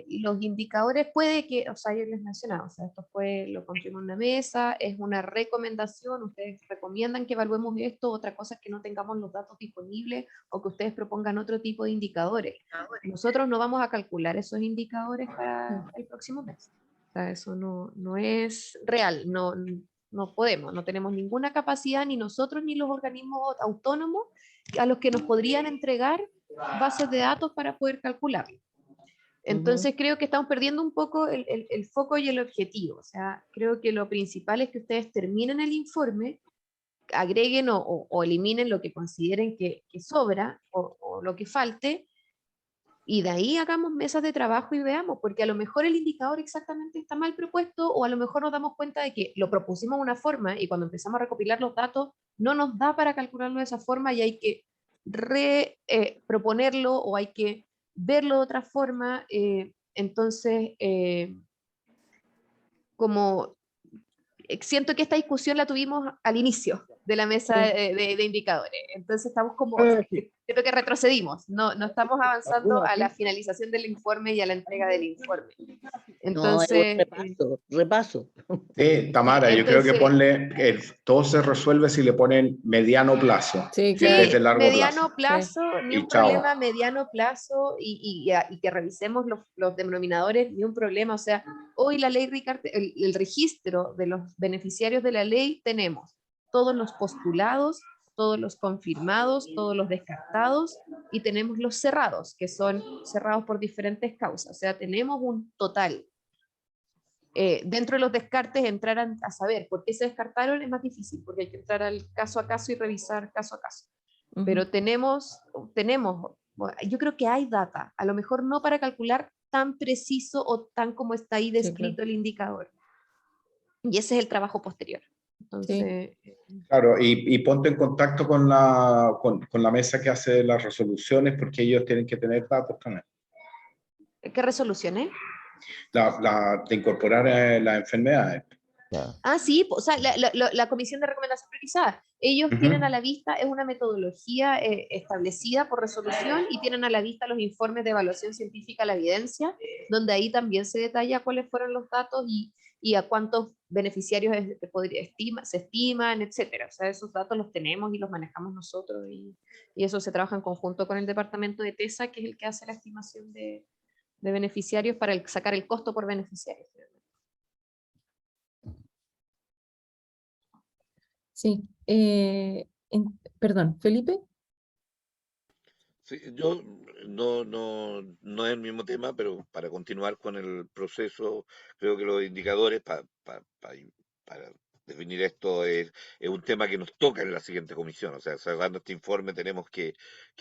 [SPEAKER 1] los indicadores puede que, o sea, yo les mencionaba, o sea, esto lo construimos en una mesa, es una recomendación, ustedes recomiendan que evaluemos esto, otra cosa es que no tengamos los datos disponibles o que ustedes propongan otro tipo de indicadores. Nosotros no vamos a calcular esos indicadores para el próximo mes. sea, eso no es real, no podemos, no tenemos ninguna capacidad, ni nosotros ni los organismos autónomos a los que nos podrían entregar bases de datos para poder calcularlo. Entonces creo que estamos perdiendo un poco el foco y el objetivo. O sea, creo que lo principal es que ustedes terminen el informe, agreguen o eliminen lo que consideren que sobra o lo que falte, y de ahí hagamos mesas de trabajo y veamos, porque a lo mejor el indicador exactamente está mal propuesto, o a lo mejor nos damos cuenta de que lo propusimos de una forma y cuando empezamos a recopilar los datos no nos da para calcularlo de esa forma y hay que proponerlo o hay que verlo de otra forma. Entonces, como siento que esta discusión la tuvimos al inicio de la mesa de indicadores, entonces estamos como, creo que retrocedimos, no estamos avanzando a la finalización del informe y a la entrega del informe. Entonces,
[SPEAKER 11] repaso.
[SPEAKER 13] Sí, Tamara, yo creo que ponle, todo se resuelve si le ponen mediano plazo,
[SPEAKER 8] sí,
[SPEAKER 13] en vez de largo
[SPEAKER 1] mediano
[SPEAKER 13] plazo.
[SPEAKER 1] plazo, ni
[SPEAKER 13] Y
[SPEAKER 1] un
[SPEAKER 13] chao.
[SPEAKER 1] problema, mediano plazo, y que revisemos los denominadores, ni un problema. O sea, hoy la ley Ricardo, el registro de los beneficiarios de la ley, tenemos todos los postulados, todos los confirmados, todos los descartados, y tenemos los cerrados, que son cerrados por diferentes causas. O sea, tenemos un total. Dentro de los descartes, entrar a saber por qué se descartaron es más difícil, porque hay que entrar al caso a caso y revisar caso a caso. Pero tenemos, bueno, yo creo que hay data, a lo mejor no para calcular tan preciso o tan como está ahí descrito el indicador. Y ese es el trabajo posterior. Entonces,
[SPEAKER 13] Claro, y ponte en contacto con la mesa que hace las resoluciones, porque ellos tienen que tener datos también.
[SPEAKER 1] ¿qué resoluciones?
[SPEAKER 13] De incorporar las enfermedades.
[SPEAKER 1] Ah, sí, o sea, la comisión de recomendación priorizada. Ellos tienen a la vista, es una metodología establecida por resolución, y tienen a la vista los informes de evaluación científica de la evidencia, donde ahí también se detalla cuáles fueron los datos y a cuántos beneficiarios se estiman, etcétera. O sea, esos datos los tenemos y los manejamos nosotros, y eso se trabaja en conjunto con el departamento de TESA, que es el que hace la estimación de beneficiarios para sacar el costo por beneficiario.
[SPEAKER 8] Sí, perdón, Felipe.
[SPEAKER 3] Sí, yo no es el mismo tema, pero para continuar con el proceso, creo que los indicadores para definir esto es un tema que nos toca en la siguiente comisión. O sea, cerrando este informe tenemos que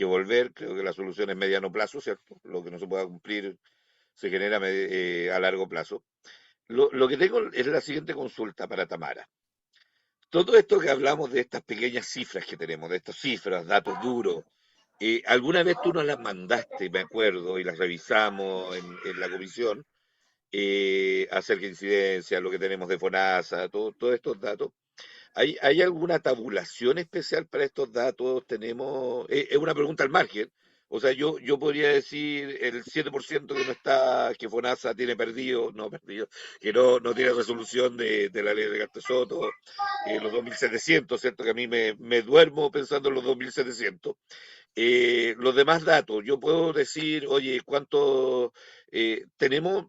[SPEAKER 3] volver. Creo que la solución es mediano plazo, ¿cierto? Lo que no se pueda cumplir se genera a largo plazo. Lo que tengo es la siguiente consulta para Tamara. Todo esto que hablamos de estas pequeñas cifras que tenemos, de estas cifras, datos duros, alguna vez tú nos las mandaste, me acuerdo, y las revisamos en la comisión, acerca de incidencia, lo que tenemos de FONASA, todos estos datos. ¿Hay alguna tabulación especial para estos datos? Tenemos, es una pregunta al margen. O sea, yo podría decir el 7% que no está, que FONASA tiene perdido, que no tiene resolución de la ley de Soto, los 2.700, ¿cierto? Que a mí me duermo pensando en los 2.700. Los demás datos, yo puedo decir, oye, ¿cuánto tenemos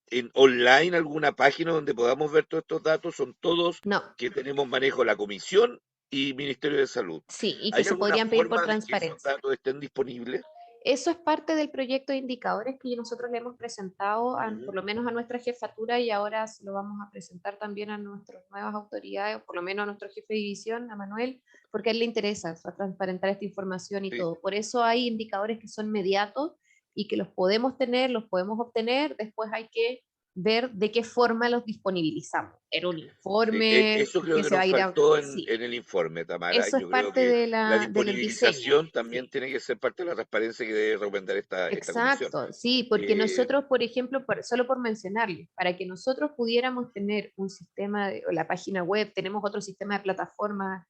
[SPEAKER 3] en online alguna página donde podamos ver todos estos datos? Son todos que tenemos manejo de la Comisión y Ministerio de Salud.
[SPEAKER 1] Sí, y que
[SPEAKER 3] ¿Hay
[SPEAKER 1] se
[SPEAKER 3] alguna
[SPEAKER 1] podrían pedir por
[SPEAKER 3] forma de que esos
[SPEAKER 1] transparencia.
[SPEAKER 3] datos estén disponibles?
[SPEAKER 1] Eso es parte del proyecto de indicadores que nosotros le hemos presentado, por lo menos a nuestra jefatura, y ahora se lo vamos a presentar también a nuestras nuevas autoridades, o por lo menos a nuestro jefe de división, a Manuel, porque a él le interesa transparentar esta información y todo. Por eso hay indicadores que son inmediatos y que los podemos tener, los podemos obtener. Después hay que ver de qué forma los disponibilizamos. Era un informe
[SPEAKER 3] Eso creo que
[SPEAKER 1] se va a
[SPEAKER 3] nos
[SPEAKER 1] ir
[SPEAKER 3] faltó en el informe, Tamara.
[SPEAKER 1] Eso es
[SPEAKER 3] Yo creo
[SPEAKER 1] parte
[SPEAKER 3] que la
[SPEAKER 1] del diseño.
[SPEAKER 3] disponibilización también tiene que ser parte de la transparencia que debe recomendar esta comisión.
[SPEAKER 1] Exacto, sí, porque nosotros, por ejemplo, solo por mencionarles, para que nosotros pudiéramos tener un sistema, o la página web, tenemos otro sistema de plataformas,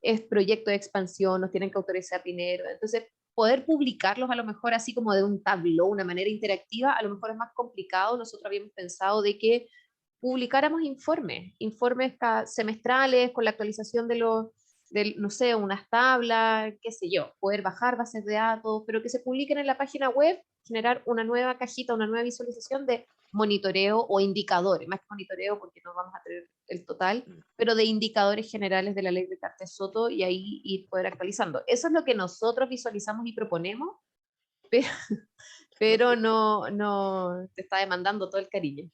[SPEAKER 1] es proyecto de expansión, nos tienen que autorizar dinero, entonces poder publicarlos a lo mejor así como de un tableau, una manera interactiva, a lo mejor es más complicado. Nosotros habíamos pensado de que publicáramos informes semestrales con la actualización no sé, unas tablas, qué sé yo, poder bajar bases de datos, pero que se publiquen en la página web, generar una nueva cajita, una nueva visualización de monitoreo o indicadores, más que monitoreo porque no vamos a tener el total, pero de indicadores generales de la ley de Cartes-Soto y ahí ir poder actualizando. Eso es lo que nosotros visualizamos y proponemos, pero no te está demandando todo el cariño,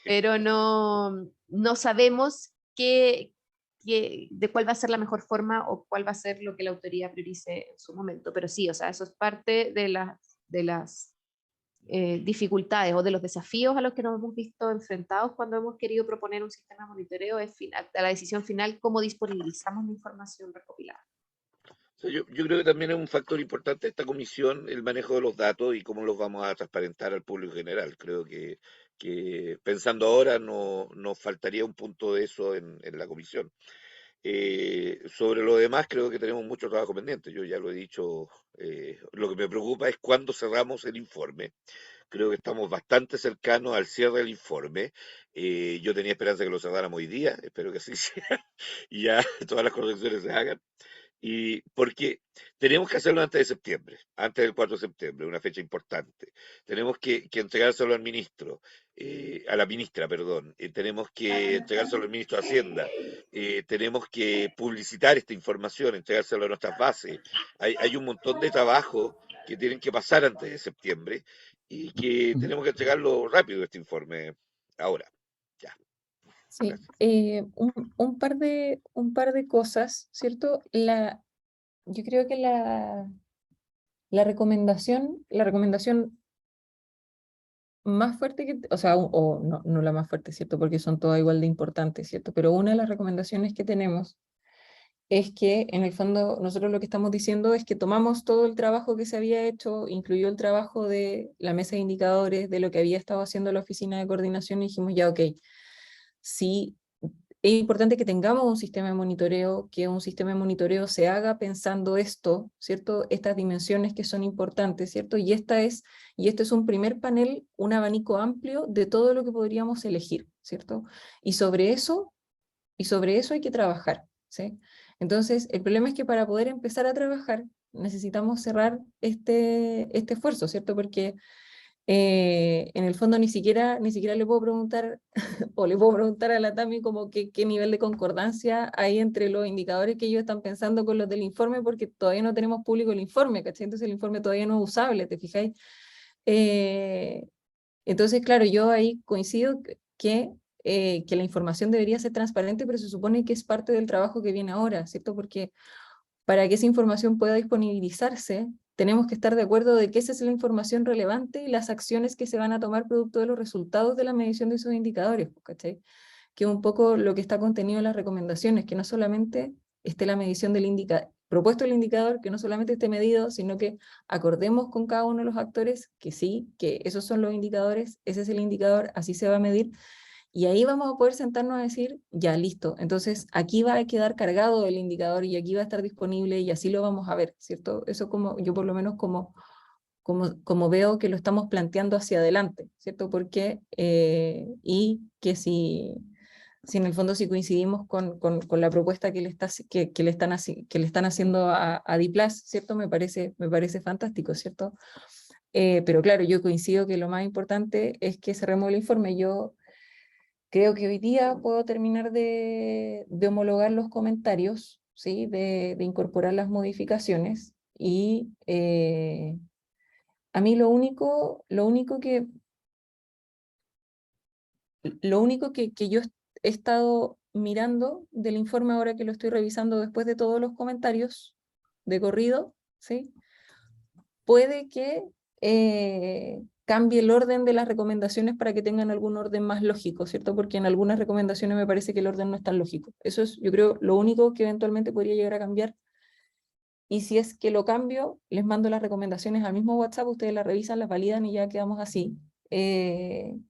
[SPEAKER 1] pero no sabemos de cuál va a ser la mejor forma o cuál va a ser lo que la autoridad priorice en su momento, pero sí, o sea, eso es parte de las dificultades o de los desafíos a los que nos hemos visto enfrentados cuando hemos querido proponer un sistema de monitoreo, es a la decisión final cómo disponibilizamos la información recopilada.
[SPEAKER 3] Yo creo que también es un factor importante de esta comisión el manejo de los datos y cómo los vamos a transparentar al público general. Creo que pensando ahora nos faltaría un punto de eso en la comisión. Sobre lo demás creo que tenemos mucho trabajo pendiente, yo ya lo he dicho, lo que me preocupa es cuándo cerramos el informe. Creo que estamos bastante cercanos al cierre del informe. Yo tenía esperanza que lo cerráramos hoy día, espero que así sea, y ya todas las correcciones se hagan. Y porque tenemos que hacerlo antes de septiembre, antes del 4 de septiembre, una fecha importante. Tenemos que entregárselo al ministro, a la ministra, perdón. Tenemos que entregárselo al ministro de Hacienda. Tenemos que publicitar esta información, entregárselo a nuestras bases. Hay un montón de trabajo que tienen que pasar antes de septiembre y que tenemos que entregarlo rápido este informe ahora. Ya.
[SPEAKER 8] Sí, un par de cosas, ¿cierto? Yo creo que la recomendación más fuerte o sea, no la más fuerte, ¿cierto? Porque son todas igual de importantes, ¿cierto? Pero una de las recomendaciones que tenemos es que en el fondo nosotros lo que estamos diciendo es que tomamos todo el trabajo que se había hecho, incluyó el trabajo de la mesa de indicadores, de lo que había estado haciendo la oficina de coordinación y dijimos ya, ok, sí, es importante que tengamos un sistema de monitoreo, que un sistema de monitoreo se haga pensando esto, ¿cierto? Estas dimensiones que son importantes, ¿cierto? Y este es un primer panel, un abanico amplio de todo lo que podríamos elegir, ¿cierto? Y sobre eso hay que trabajar, ¿sí? Entonces, el problema es que para poder empezar a trabajar necesitamos cerrar este esfuerzo, ¿cierto? Porque en el fondo ni siquiera le puedo preguntar o le puedo preguntar a la Tami como qué nivel de concordancia hay entre los indicadores que ellos están pensando con los del informe, porque todavía no tenemos público el informe, ¿cachai? Entonces el informe todavía no es usable, ¿te fijáis? Entonces, claro, yo ahí coincido que la información debería ser transparente, pero se supone que es parte del trabajo que viene ahora, ¿cierto? Porque para que esa información pueda disponibilizarse, tenemos que estar de acuerdo de que esa es la información relevante y las acciones que se van a tomar producto de los resultados de la medición de esos indicadores, ¿cachai? Que es un poco lo que está contenido en las recomendaciones, que no solamente esté la medición del propuesto el indicador, que no solamente esté medido, sino que acordemos con cada uno de los actores que sí, que esos son los indicadores, ese es el indicador, así se va a medir, y ahí vamos a poder sentarnos a decir, ya, listo, entonces aquí va a quedar cargado el indicador y aquí va a estar disponible y así lo vamos a ver, ¿cierto? Eso como, yo por lo menos como veo que lo estamos planteando hacia adelante, ¿cierto? Porque, y que si en el fondo si coincidimos con la propuesta que le están haciendo a DIPLAS, ¿cierto? Me parece fantástico, ¿cierto? Pero claro, yo coincido que lo más importante es que cerremos el informe. Yo creo que hoy día puedo terminar de homologar los comentarios, ¿sí? De incorporar las modificaciones y a mí lo único que yo he estado mirando del informe ahora que lo estoy revisando después de todos los comentarios de corrido, ¿sí? Puede que cambie el orden de las recomendaciones para que tengan algún orden más lógico, ¿cierto? Porque en algunas recomendaciones me parece que el orden no es tan lógico. Eso es, yo creo, lo único que eventualmente podría llegar a cambiar. Y si es que lo cambio, les mando las recomendaciones al mismo WhatsApp, ustedes las revisan, las validan y ya quedamos así. Pero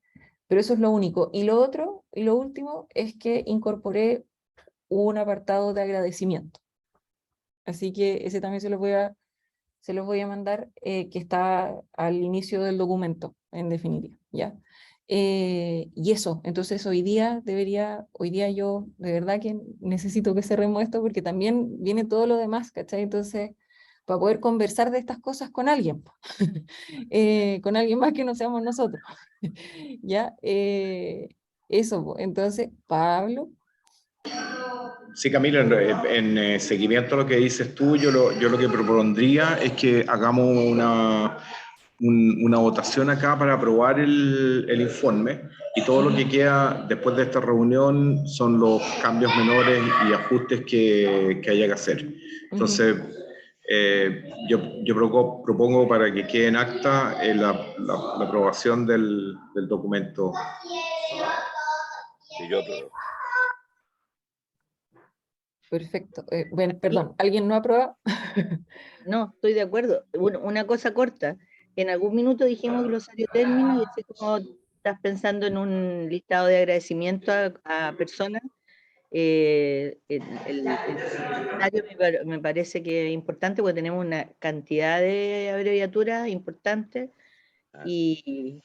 [SPEAKER 8] eso es lo único. Y lo otro, y lo último, es que incorporé un apartado de agradecimiento. Así que ese también se los voy a mandar, que está al inicio del documento, en definitiva, ¿ya? Y eso, entonces hoy día yo de verdad que necesito que cerremos esto porque también viene todo lo demás, ¿cachai? Entonces, para poder conversar de estas cosas con alguien más que no seamos nosotros. Ya, eso, po. Entonces, Pablo.
[SPEAKER 13] Sí, Camila, en seguimiento a lo que dices tú, yo lo que propondría es que hagamos una votación acá para aprobar el informe, y todo lo que queda después de esta reunión son los cambios menores y ajustes que haya que hacer. Entonces, yo propongo para que quede en acta la aprobación del documento.
[SPEAKER 3] Sí, yo apruebo.
[SPEAKER 8] Perfecto. Bueno, perdón, ¿alguien no aprueba?
[SPEAKER 11] No, estoy de acuerdo. Una cosa corta. En algún minuto dijimos glosario término, y así como estás pensando en un listado de agradecimiento a personas, el glosario me parece que es importante porque tenemos una cantidad de abreviaturas importantes, y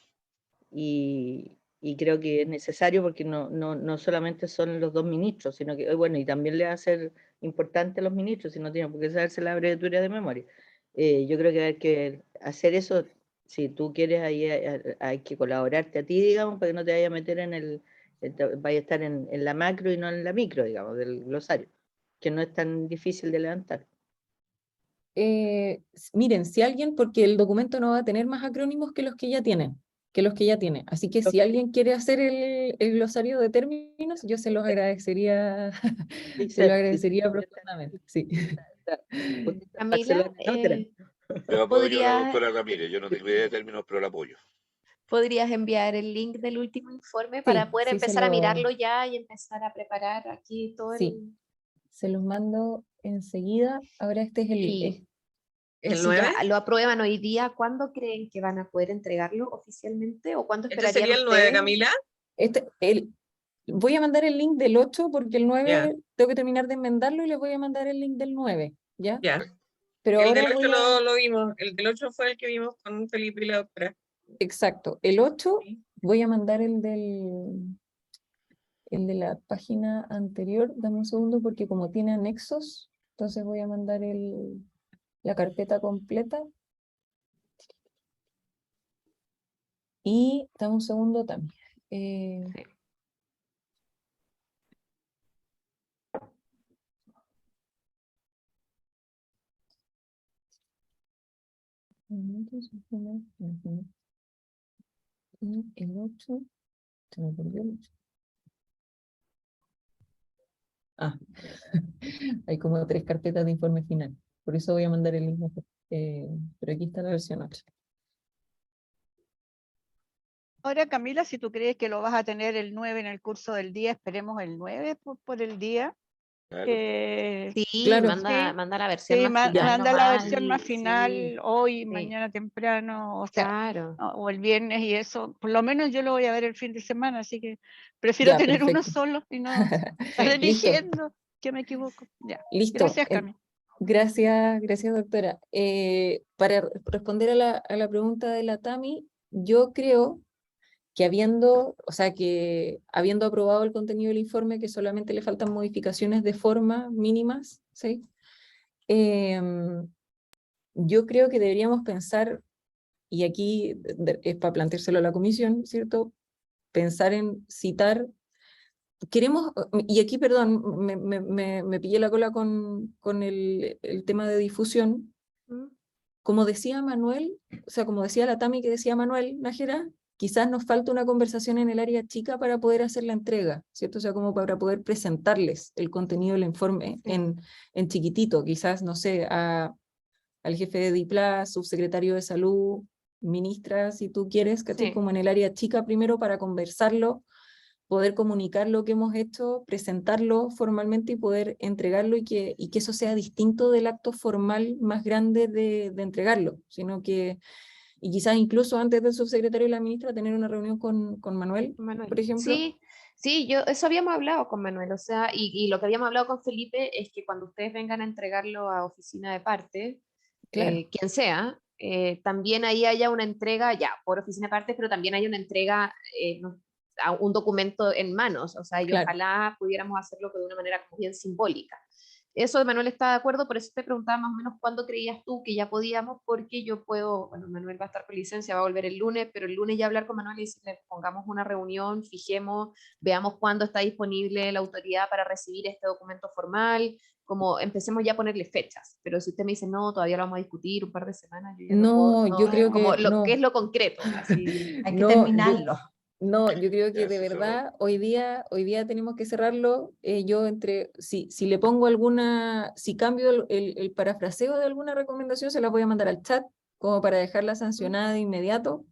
[SPEAKER 11] creo que es necesario porque no solamente son los dos ministros, sino que, bueno, y también le va a ser importante a los ministros, si no tienen por qué saberse la abreviatura de memoria. Yo creo que hay que hacer eso. Si tú quieres, ahí hay que colaborarte a ti, digamos, para que no te vaya a meter vaya a estar en la macro y no en la micro, digamos, del glosario, que no es tan difícil de levantar.
[SPEAKER 8] Miren, si alguien, porque el documento no va a tener más acrónimos que los que ya tienen, así que si alguien quiere hacer el glosario de términos, yo se los agradecería, se lo agradecería profundamente, sí.
[SPEAKER 1] Camila,
[SPEAKER 3] Yo apoyo a la
[SPEAKER 1] ¿podrías,
[SPEAKER 3] doctora Ramírez, yo no tengo idea de términos, pero la apoyo.
[SPEAKER 1] ¿podrías enviar el link del último informe para poder
[SPEAKER 8] sí,
[SPEAKER 1] empezar a mirarlo ya y empezar a preparar aquí todo
[SPEAKER 8] Sí, se los mando enseguida. Ahora este es
[SPEAKER 1] Y
[SPEAKER 4] ¿El
[SPEAKER 1] si
[SPEAKER 4] 9?
[SPEAKER 1] ya lo aprueban hoy día, ¿cuándo creen que van a poder entregarlo oficialmente? ¿O cuándo
[SPEAKER 4] ¿Este
[SPEAKER 1] esperarían
[SPEAKER 4] sería el 9,
[SPEAKER 1] ustedes?
[SPEAKER 4] Camila?
[SPEAKER 8] Voy a mandar el link del 8 porque el 9
[SPEAKER 4] Ya.
[SPEAKER 8] tengo que terminar de enmendarlo, y les voy a mandar el link del 9, ¿ya?
[SPEAKER 4] Ya.
[SPEAKER 8] Pero
[SPEAKER 4] El
[SPEAKER 8] ahora
[SPEAKER 4] del 8
[SPEAKER 8] voy a...
[SPEAKER 4] lo vimos, el del 8 fue el que vimos con Felipe y la doctora.
[SPEAKER 8] Exacto, el 8 voy a mandar el de la página anterior. Dame un segundo porque como tiene anexos, entonces voy a mandar la carpeta completa. Y dame un segundo también. Y el 8, se me perdió el 8. Hay como 3 carpetas de informe final. Por eso voy a mandar el link mejor. Pero aquí está la versión 8.
[SPEAKER 9] Ahora, Camila, si tú crees que lo vas a tener el 9 en el curso del día, esperemos el 9 por el día.
[SPEAKER 3] Claro.
[SPEAKER 1] Sí,
[SPEAKER 8] Claro.
[SPEAKER 1] manda la versión
[SPEAKER 9] Sí,
[SPEAKER 1] más final
[SPEAKER 9] manda la
[SPEAKER 1] nomás
[SPEAKER 9] versión más
[SPEAKER 1] y-
[SPEAKER 9] final
[SPEAKER 1] sí,
[SPEAKER 9] hoy,
[SPEAKER 1] sí.
[SPEAKER 9] mañana temprano, o sea,
[SPEAKER 1] Claro.
[SPEAKER 9] o el viernes, y eso. Por lo menos yo lo voy a ver el fin de semana, así que prefiero
[SPEAKER 8] Ya,
[SPEAKER 9] tener uno
[SPEAKER 8] perfecto.
[SPEAKER 9] solo y no estar
[SPEAKER 8] Listo.
[SPEAKER 9] eligiendo, que me equivoco. Ya.
[SPEAKER 8] Listo.
[SPEAKER 9] Gracias, Cami.
[SPEAKER 8] Gracias, doctora. Para responder a la pregunta de la Tami, yo creo que habiendo aprobado el contenido del informe, que solamente le faltan modificaciones de forma mínimas, ¿sí? Yo creo que deberíamos pensar, y aquí es para planteárselo a la comisión, ¿cierto? Pensar en citar, y aquí, perdón, me pillé la cola con el tema de difusión. Como decía Manuel, o sea, como decía la Tami que decía Manuel Nájera, quizás nos falta una conversación en el área chica para poder hacer la entrega, ¿cierto? O sea, como para poder presentarles el contenido del informe en chiquitito, quizás, no sé, al jefe de DIPLA, subsecretario de salud, ministra, si tú quieres, ¿cachai?
[SPEAKER 1] Sí.
[SPEAKER 8] Como en el área chica primero para conversarlo, poder comunicar lo que hemos hecho, presentarlo formalmente y poder entregarlo, y que eso sea distinto del acto formal más grande de entregarlo, sino que, y quizás incluso antes del subsecretario y la ministra, tener una reunión con Manuel, por ejemplo.
[SPEAKER 1] Sí, eso habíamos hablado con Manuel, o sea, y lo que habíamos hablado con Felipe es que cuando ustedes vengan a entregarlo a oficina de parte,
[SPEAKER 8] Claro.
[SPEAKER 1] quien sea, también ahí haya una entrega, ya, por oficina de parte, pero también hay una entrega, a un documento en manos, o sea, y
[SPEAKER 8] Claro.
[SPEAKER 1] ojalá pudiéramos hacerlo de una manera como bien simbólica. eso Manuel está de acuerdo, por eso te preguntaba más o menos cuándo creías tú que ya podíamos, porque yo puedo, bueno, Manuel va a estar con licencia, va a volver el lunes, pero el lunes ya hablar con Manuel y decirle, pongamos una reunión, fijemos, veamos cuándo está disponible la autoridad para recibir este documento formal, como empecemos ya a ponerle fechas, pero si usted me dice, no, todavía lo vamos a discutir un par de semanas, yo ya no puedo,
[SPEAKER 8] No, yo creo
[SPEAKER 1] como
[SPEAKER 8] que
[SPEAKER 1] lo
[SPEAKER 8] no.
[SPEAKER 1] que es lo concreto, así.
[SPEAKER 2] Hay que
[SPEAKER 8] No,
[SPEAKER 2] terminarlo.
[SPEAKER 8] No, yo creo que
[SPEAKER 3] Ya
[SPEAKER 8] de
[SPEAKER 3] se cerró.
[SPEAKER 8] verdad hoy día tenemos que cerrarlo. Yo si le pongo alguna, si cambio el parafraseo de alguna recomendación, se la voy a mandar al chat como para dejarla sancionada de inmediato.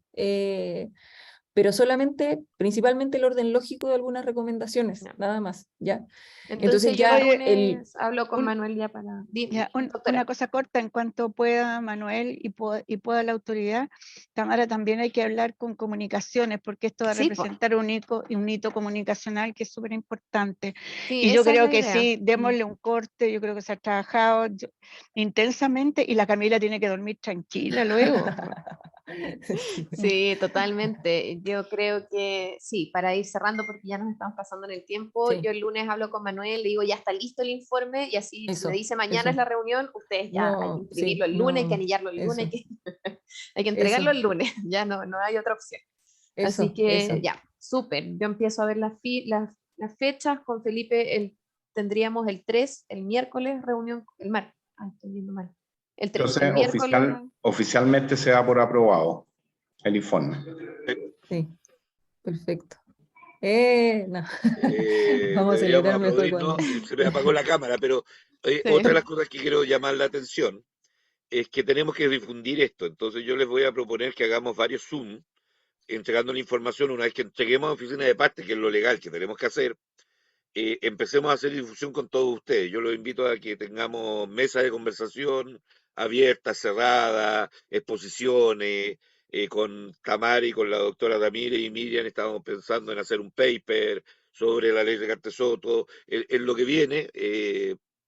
[SPEAKER 8] Pero solamente, principalmente el orden lógico de algunas recomendaciones,
[SPEAKER 1] Ya.
[SPEAKER 8] nada más, ¿ya?
[SPEAKER 1] Entonces yo
[SPEAKER 8] ya
[SPEAKER 1] el
[SPEAKER 9] Oye,
[SPEAKER 1] lunes hablo con Manuel ya para...
[SPEAKER 9] Ya,
[SPEAKER 1] doctora.
[SPEAKER 9] una cosa corta, en cuanto pueda Manuel y pueda la autoridad, Tamara, también hay que hablar con comunicaciones, porque esto va a
[SPEAKER 1] Sí, po.
[SPEAKER 9] representar un hito comunicacional que es súper importante.
[SPEAKER 1] Sí,
[SPEAKER 9] Y yo
[SPEAKER 1] esa es
[SPEAKER 9] creo
[SPEAKER 1] la
[SPEAKER 9] que
[SPEAKER 1] idea.
[SPEAKER 9] sí, démosle un corte, yo creo que se ha trabajado intensamente y la Camila tiene que dormir tranquila luego.
[SPEAKER 1] Sí, totalmente. Yo creo que sí, para ir cerrando, porque ya nos estamos pasando en el tiempo,
[SPEAKER 8] Sí.
[SPEAKER 1] yo el lunes hablo con Manuel, le digo, ya está listo el informe, y así si me dice mañana es la reunión, ustedes ya hay que
[SPEAKER 8] No,
[SPEAKER 1] imprimirlo
[SPEAKER 8] sí,
[SPEAKER 1] el lunes, hay que
[SPEAKER 8] no,
[SPEAKER 1] anillarlo el lunes,
[SPEAKER 8] eso,
[SPEAKER 1] hay que entregarlo
[SPEAKER 8] eso,
[SPEAKER 1] el lunes, ya no hay otra opción. Así que ya, súper. Yo empiezo a ver las fechas con Felipe, tendríamos el 3, el miércoles, reunión, el martes, estoy viendo mal. El 3,
[SPEAKER 13] Entonces,
[SPEAKER 1] el miércoles.
[SPEAKER 13] oficialmente se da por aprobado el informe.
[SPEAKER 8] Sí, perfecto. No. Vamos a
[SPEAKER 3] Deberíamos
[SPEAKER 8] celebrar mejor
[SPEAKER 3] aplaudirnos.
[SPEAKER 8] cuando...
[SPEAKER 3] Se me apagó la cámara, pero
[SPEAKER 1] Sí.
[SPEAKER 3] otra de las cosas que quiero llamar la atención es que tenemos que difundir esto. Entonces yo les voy a proponer que hagamos varios Zoom entregando la información una vez que entreguemos a oficina de parte, que es lo legal que tenemos que hacer. Empecemos a hacer difusión con todos ustedes. Yo los invito a que tengamos mesas de conversación abiertas, cerradas, exposiciones. Con Tamara y con la doctora Ramírez y Miriam estábamos pensando en hacer un paper sobre la ley de Cartesoto. En lo que viene,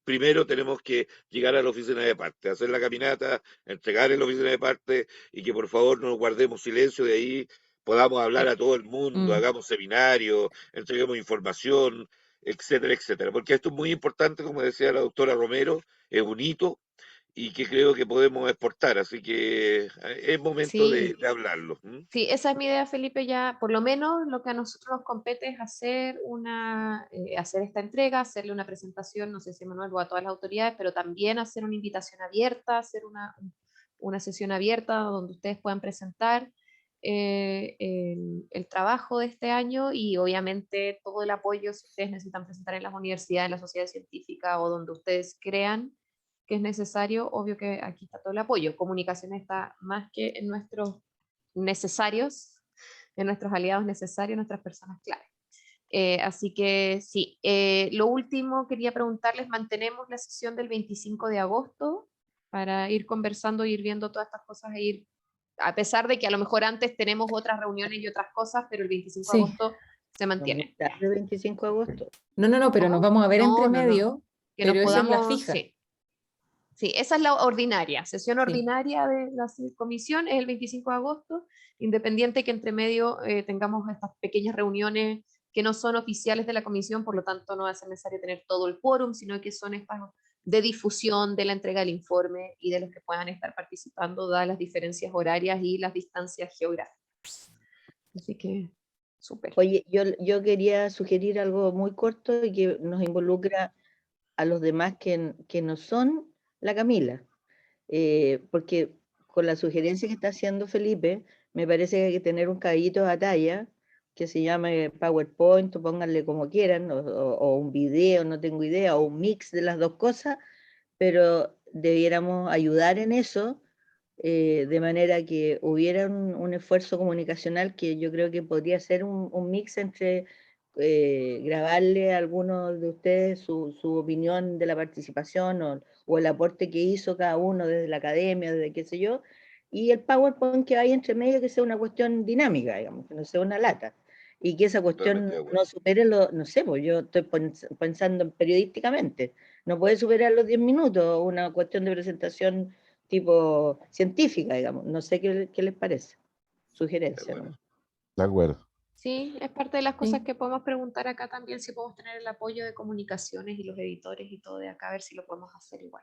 [SPEAKER 3] primero tenemos que llegar a la oficina de parte, hacer la caminata, entregar en la oficina de parte y que por favor no guardemos silencio, de ahí podamos hablar a todo el mundo, hagamos seminarios, entreguemos información, etcétera, etcétera. Porque esto es muy importante, como decía la doctora Romero, es un hito y que creo que podemos exportar, así que es momento
[SPEAKER 1] Sí.
[SPEAKER 3] de hablarlo.
[SPEAKER 1] Sí, esa es mi idea, Felipe, ya por lo menos lo que a nosotros nos compete es hacer hacer esta entrega, hacerle una presentación, no sé si Manuel o a todas las autoridades, pero también hacer una invitación abierta, hacer una sesión abierta donde ustedes puedan presentar el trabajo de este año y obviamente todo el apoyo si ustedes necesitan presentar en las universidades, en la sociedad científica o donde ustedes crean que es necesario, obvio que aquí está todo el apoyo. Comunicación está más que en nuestros necesarios, en nuestros aliados necesarios, nuestras personas clave. Así que sí, lo último quería preguntarles, ¿mantenemos la sesión del 25 de agosto para ir conversando, ir viendo todas estas cosas e ir, a pesar de que a lo mejor antes tenemos otras reuniones y otras cosas, pero el 25 de agosto se mantiene?
[SPEAKER 11] ¿El 25 de agosto?
[SPEAKER 8] No, pero nos vamos a ver entre medio,
[SPEAKER 1] que nos
[SPEAKER 8] pero esa es la
[SPEAKER 1] podamos,
[SPEAKER 8] fija.
[SPEAKER 1] Sí, esa es la ordinaria, sesión ordinaria de la comisión es el 25 de agosto, independiente que entre medio tengamos estas pequeñas reuniones que no son oficiales de la comisión, por lo tanto no va a ser necesario tener todo el quórum, sino que son estas de difusión de la entrega del informe y de los que puedan estar participando, dadas las diferencias horarias y las distancias geográficas. Así que, súper.
[SPEAKER 11] Oye, yo quería sugerir algo muy corto y que nos involucra a los demás que no son la Camila, porque con la sugerencia que está haciendo Felipe, me parece que hay que tener un caballito de batalla que se llame PowerPoint, o pónganle como quieran, o un video, no tengo idea, o un mix de las dos cosas, pero debiéramos ayudar en eso, de manera que hubiera un esfuerzo comunicacional que yo creo que podría ser un mix entre grabarle a algunos de ustedes su opinión de la participación o el aporte que hizo cada uno desde la academia, desde qué sé yo, y el PowerPoint que hay entre medio que sea una cuestión dinámica, digamos, que no sea una lata, y que esa cuestión no supere no sé, pues yo estoy pensando periodísticamente, no puede superar los 10 minutos, una cuestión de presentación tipo científica, digamos, no sé qué les parece, sugerencia, ¿no?
[SPEAKER 12] De acuerdo.
[SPEAKER 1] Sí, es parte de las cosas
[SPEAKER 8] Sí.
[SPEAKER 1] que podemos preguntar acá también, si podemos tener el apoyo de comunicaciones y los editores y todo de acá, a ver si lo podemos hacer igual.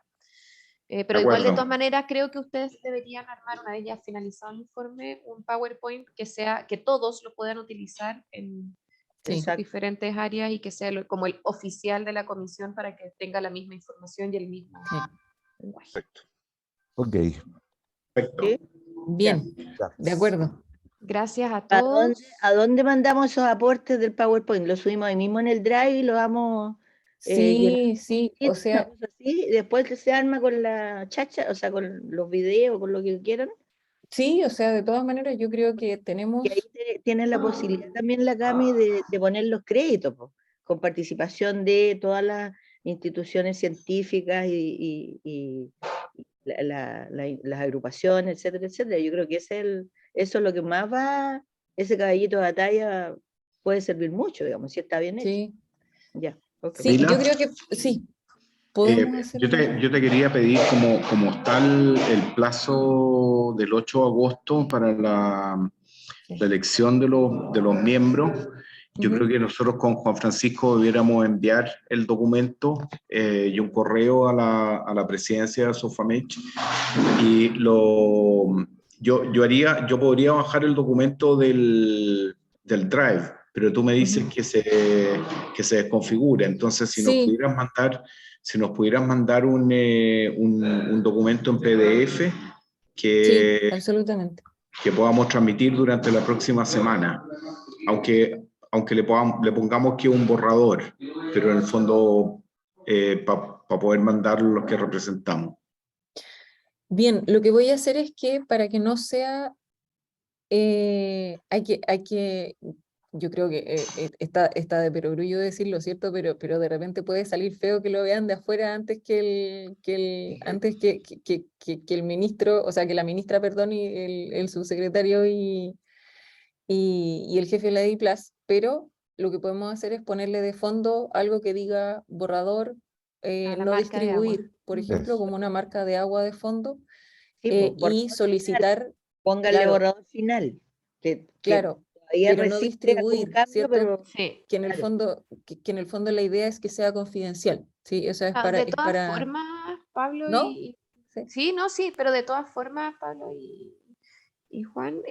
[SPEAKER 1] Pero igual, de
[SPEAKER 5] acuerdo.
[SPEAKER 1] todas maneras, creo que ustedes deberían armar, una vez ya finalizado el informe, un PowerPoint que todos lo puedan utilizar en sus
[SPEAKER 11] Exacto.
[SPEAKER 1] diferentes áreas y que sea como el oficial de la comisión para que tenga la misma información y el mismo lenguaje.
[SPEAKER 3] Perfecto.
[SPEAKER 12] Ok.
[SPEAKER 5] Perfecto.
[SPEAKER 11] ¿Sí?
[SPEAKER 8] Bien,
[SPEAKER 12] Ya.
[SPEAKER 8] de acuerdo.
[SPEAKER 1] Gracias a
[SPEAKER 11] ¿A
[SPEAKER 1] todos.
[SPEAKER 11] dónde mandamos esos aportes del PowerPoint? ¿Los subimos ahí mismo en el Drive y lo vamos llenando?
[SPEAKER 8] Sí, o
[SPEAKER 11] Una
[SPEAKER 8] sea,
[SPEAKER 11] cosa así, y después se arma con la chacha, o sea, con los videos, con lo que quieran.
[SPEAKER 8] sí, o sea, de todas maneras yo creo que tenemos,
[SPEAKER 11] Y ahí tienes la posibilidad también, la Cami, de poner los créditos, po, con participación de todas las instituciones científicas y las agrupaciones, etcétera, etcétera. Yo creo que eso es lo que más va, ese caballito de batalla puede servir mucho, digamos, si está bien hecho.
[SPEAKER 8] sí,
[SPEAKER 11] Ya, ok.
[SPEAKER 8] sí, yo
[SPEAKER 5] Mila,
[SPEAKER 8] creo que sí, podemos
[SPEAKER 5] yo
[SPEAKER 8] hacerlo.
[SPEAKER 5] te quería pedir, como está el plazo del 8 de agosto para la elección de los miembros, yo creo que nosotros con Juan Francisco debiéramos enviar el documento y un correo a la presidencia de Sofamech, y yo podría bajar el documento del Drive, pero tú me dices que se desconfigura. Entonces, si nos
[SPEAKER 8] Sí,
[SPEAKER 5] pudieras mandar un documento en PDF
[SPEAKER 8] sí,
[SPEAKER 5] que
[SPEAKER 8] absolutamente.
[SPEAKER 5] podamos transmitir durante la próxima semana, aunque le pongamos que un borrador, pero en el fondo para poder mandar los que representamos.
[SPEAKER 8] Bien, lo que voy a hacer es que para que no sea, yo creo que está de perogrullo decirlo, ¿cierto? Pero de repente puede salir feo que lo vean de afuera antes que el ministro, o sea, que la ministra, perdón, y el subsecretario y el jefe de la DIPLAS, pero lo que podemos hacer es ponerle de fondo algo que diga borrador,
[SPEAKER 1] A la
[SPEAKER 8] no
[SPEAKER 1] marca de agua.
[SPEAKER 8] distribuir, por ejemplo,
[SPEAKER 12] Eso.
[SPEAKER 8] como una marca de agua de fondo,
[SPEAKER 11] Sí,
[SPEAKER 8] y
[SPEAKER 11] borrador final.
[SPEAKER 8] solicitar,
[SPEAKER 11] Póngale
[SPEAKER 8] claro,
[SPEAKER 11] borrador final, que
[SPEAKER 8] claro,
[SPEAKER 11] todavía
[SPEAKER 8] pero no
[SPEAKER 11] resiste algún
[SPEAKER 8] distribuir,
[SPEAKER 11] cambio,
[SPEAKER 8] ¿cierto?
[SPEAKER 11] pero
[SPEAKER 1] Sí.
[SPEAKER 8] Que en el
[SPEAKER 11] claro.
[SPEAKER 8] fondo, que en el fondo la idea es que sea confidencial, ¿sí? Eso es
[SPEAKER 1] De todas
[SPEAKER 8] para,
[SPEAKER 1] formas, Pablo
[SPEAKER 8] ¿no? Sí.
[SPEAKER 1] sí, no, sí, pero de todas formas, Pablo y Juan,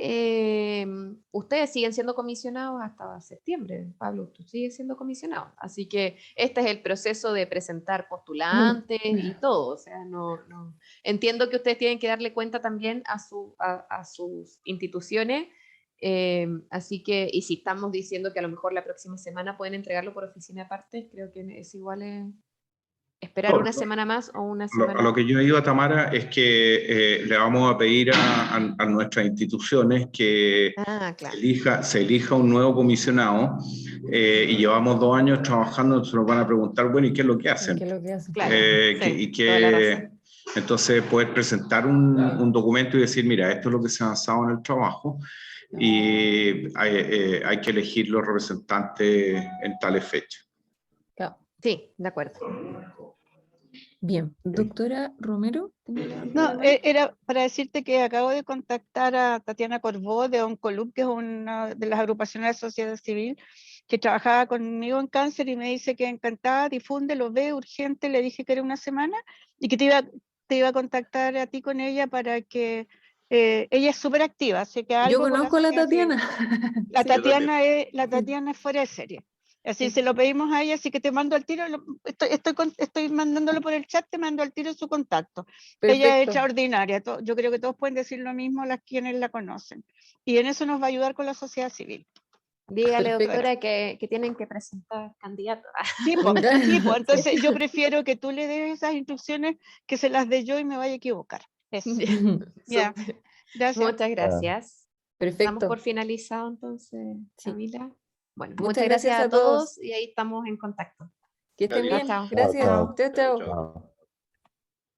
[SPEAKER 1] ustedes siguen siendo comisionados hasta septiembre. Pablo, tú sigues siendo comisionado. Así que este es el proceso de presentar postulantes y todo. O sea, no. Entiendo que ustedes tienen que darle cuenta también a sus instituciones. Así que, y si estamos diciendo que a lo mejor la próxima semana pueden entregarlo por oficina aparte, creo que es igual esperar una semana más o una
[SPEAKER 5] A
[SPEAKER 1] semana.
[SPEAKER 5] lo que yo iba, Tamara, es que le vamos a pedir a nuestras instituciones que
[SPEAKER 1] Claro.
[SPEAKER 5] se elija un nuevo comisionado, y llevamos 2 años trabajando, se nos van a preguntar, bueno, ¿y qué es lo que hacen?
[SPEAKER 8] ¿Qué es lo que hacen?
[SPEAKER 1] Claro, sí,
[SPEAKER 5] Y
[SPEAKER 1] toda la razón.
[SPEAKER 5] entonces poder presentar un documento y decir, mira, esto es lo que se ha avanzado en el trabajo, y hay que elegir los representantes en tales fechas.
[SPEAKER 8] Claro.
[SPEAKER 1] Sí, de acuerdo.
[SPEAKER 8] Bien, doctora Romero.
[SPEAKER 9] No, era para decirte que acabo de contactar a Tatiana Corbó de Oncolub, que es una de las agrupaciones de la sociedad civil, que trabajaba conmigo en cáncer, y me dice que encantada, difunde, lo ve urgente. Le dije que era una semana y que te iba a contactar a ti con ella para que ella es súper activa, así que algo
[SPEAKER 8] Yo conozco a la Tatiana.
[SPEAKER 9] La
[SPEAKER 8] Sí.
[SPEAKER 9] Tatiana es fuera de serie. Así se lo pedimos a ella, así que te mando al tiro, estoy mandándolo por el chat, te mando al tiro su contacto. Ella es
[SPEAKER 8] Perfecto.
[SPEAKER 9] extraordinaria, yo creo que todos pueden decir lo mismo, las quienes la conocen. Y en eso nos va a ayudar con la sociedad civil.
[SPEAKER 1] Dígale,
[SPEAKER 8] Perfecto.
[SPEAKER 1] doctora, que tienen que presentar candidatos.
[SPEAKER 9] Sí, pues, entonces yo prefiero que tú le des esas instrucciones que se las dé yo y me vaya a equivocar. Eso. Ya.
[SPEAKER 1] Súper.
[SPEAKER 9] Gracias.
[SPEAKER 1] Muchas gracias. Damos
[SPEAKER 8] Perfecto.
[SPEAKER 1] por finalizado entonces,
[SPEAKER 8] Sí.
[SPEAKER 1] Camila. Bueno,
[SPEAKER 8] Muchas
[SPEAKER 1] muchas gracias
[SPEAKER 8] gracias
[SPEAKER 1] a
[SPEAKER 8] a todos.
[SPEAKER 1] todos y ahí estamos en contacto.
[SPEAKER 8] Que estén bien.
[SPEAKER 1] Chao.
[SPEAKER 8] Gracias.
[SPEAKER 12] Chao,
[SPEAKER 8] Chao, chao.
[SPEAKER 12] chao.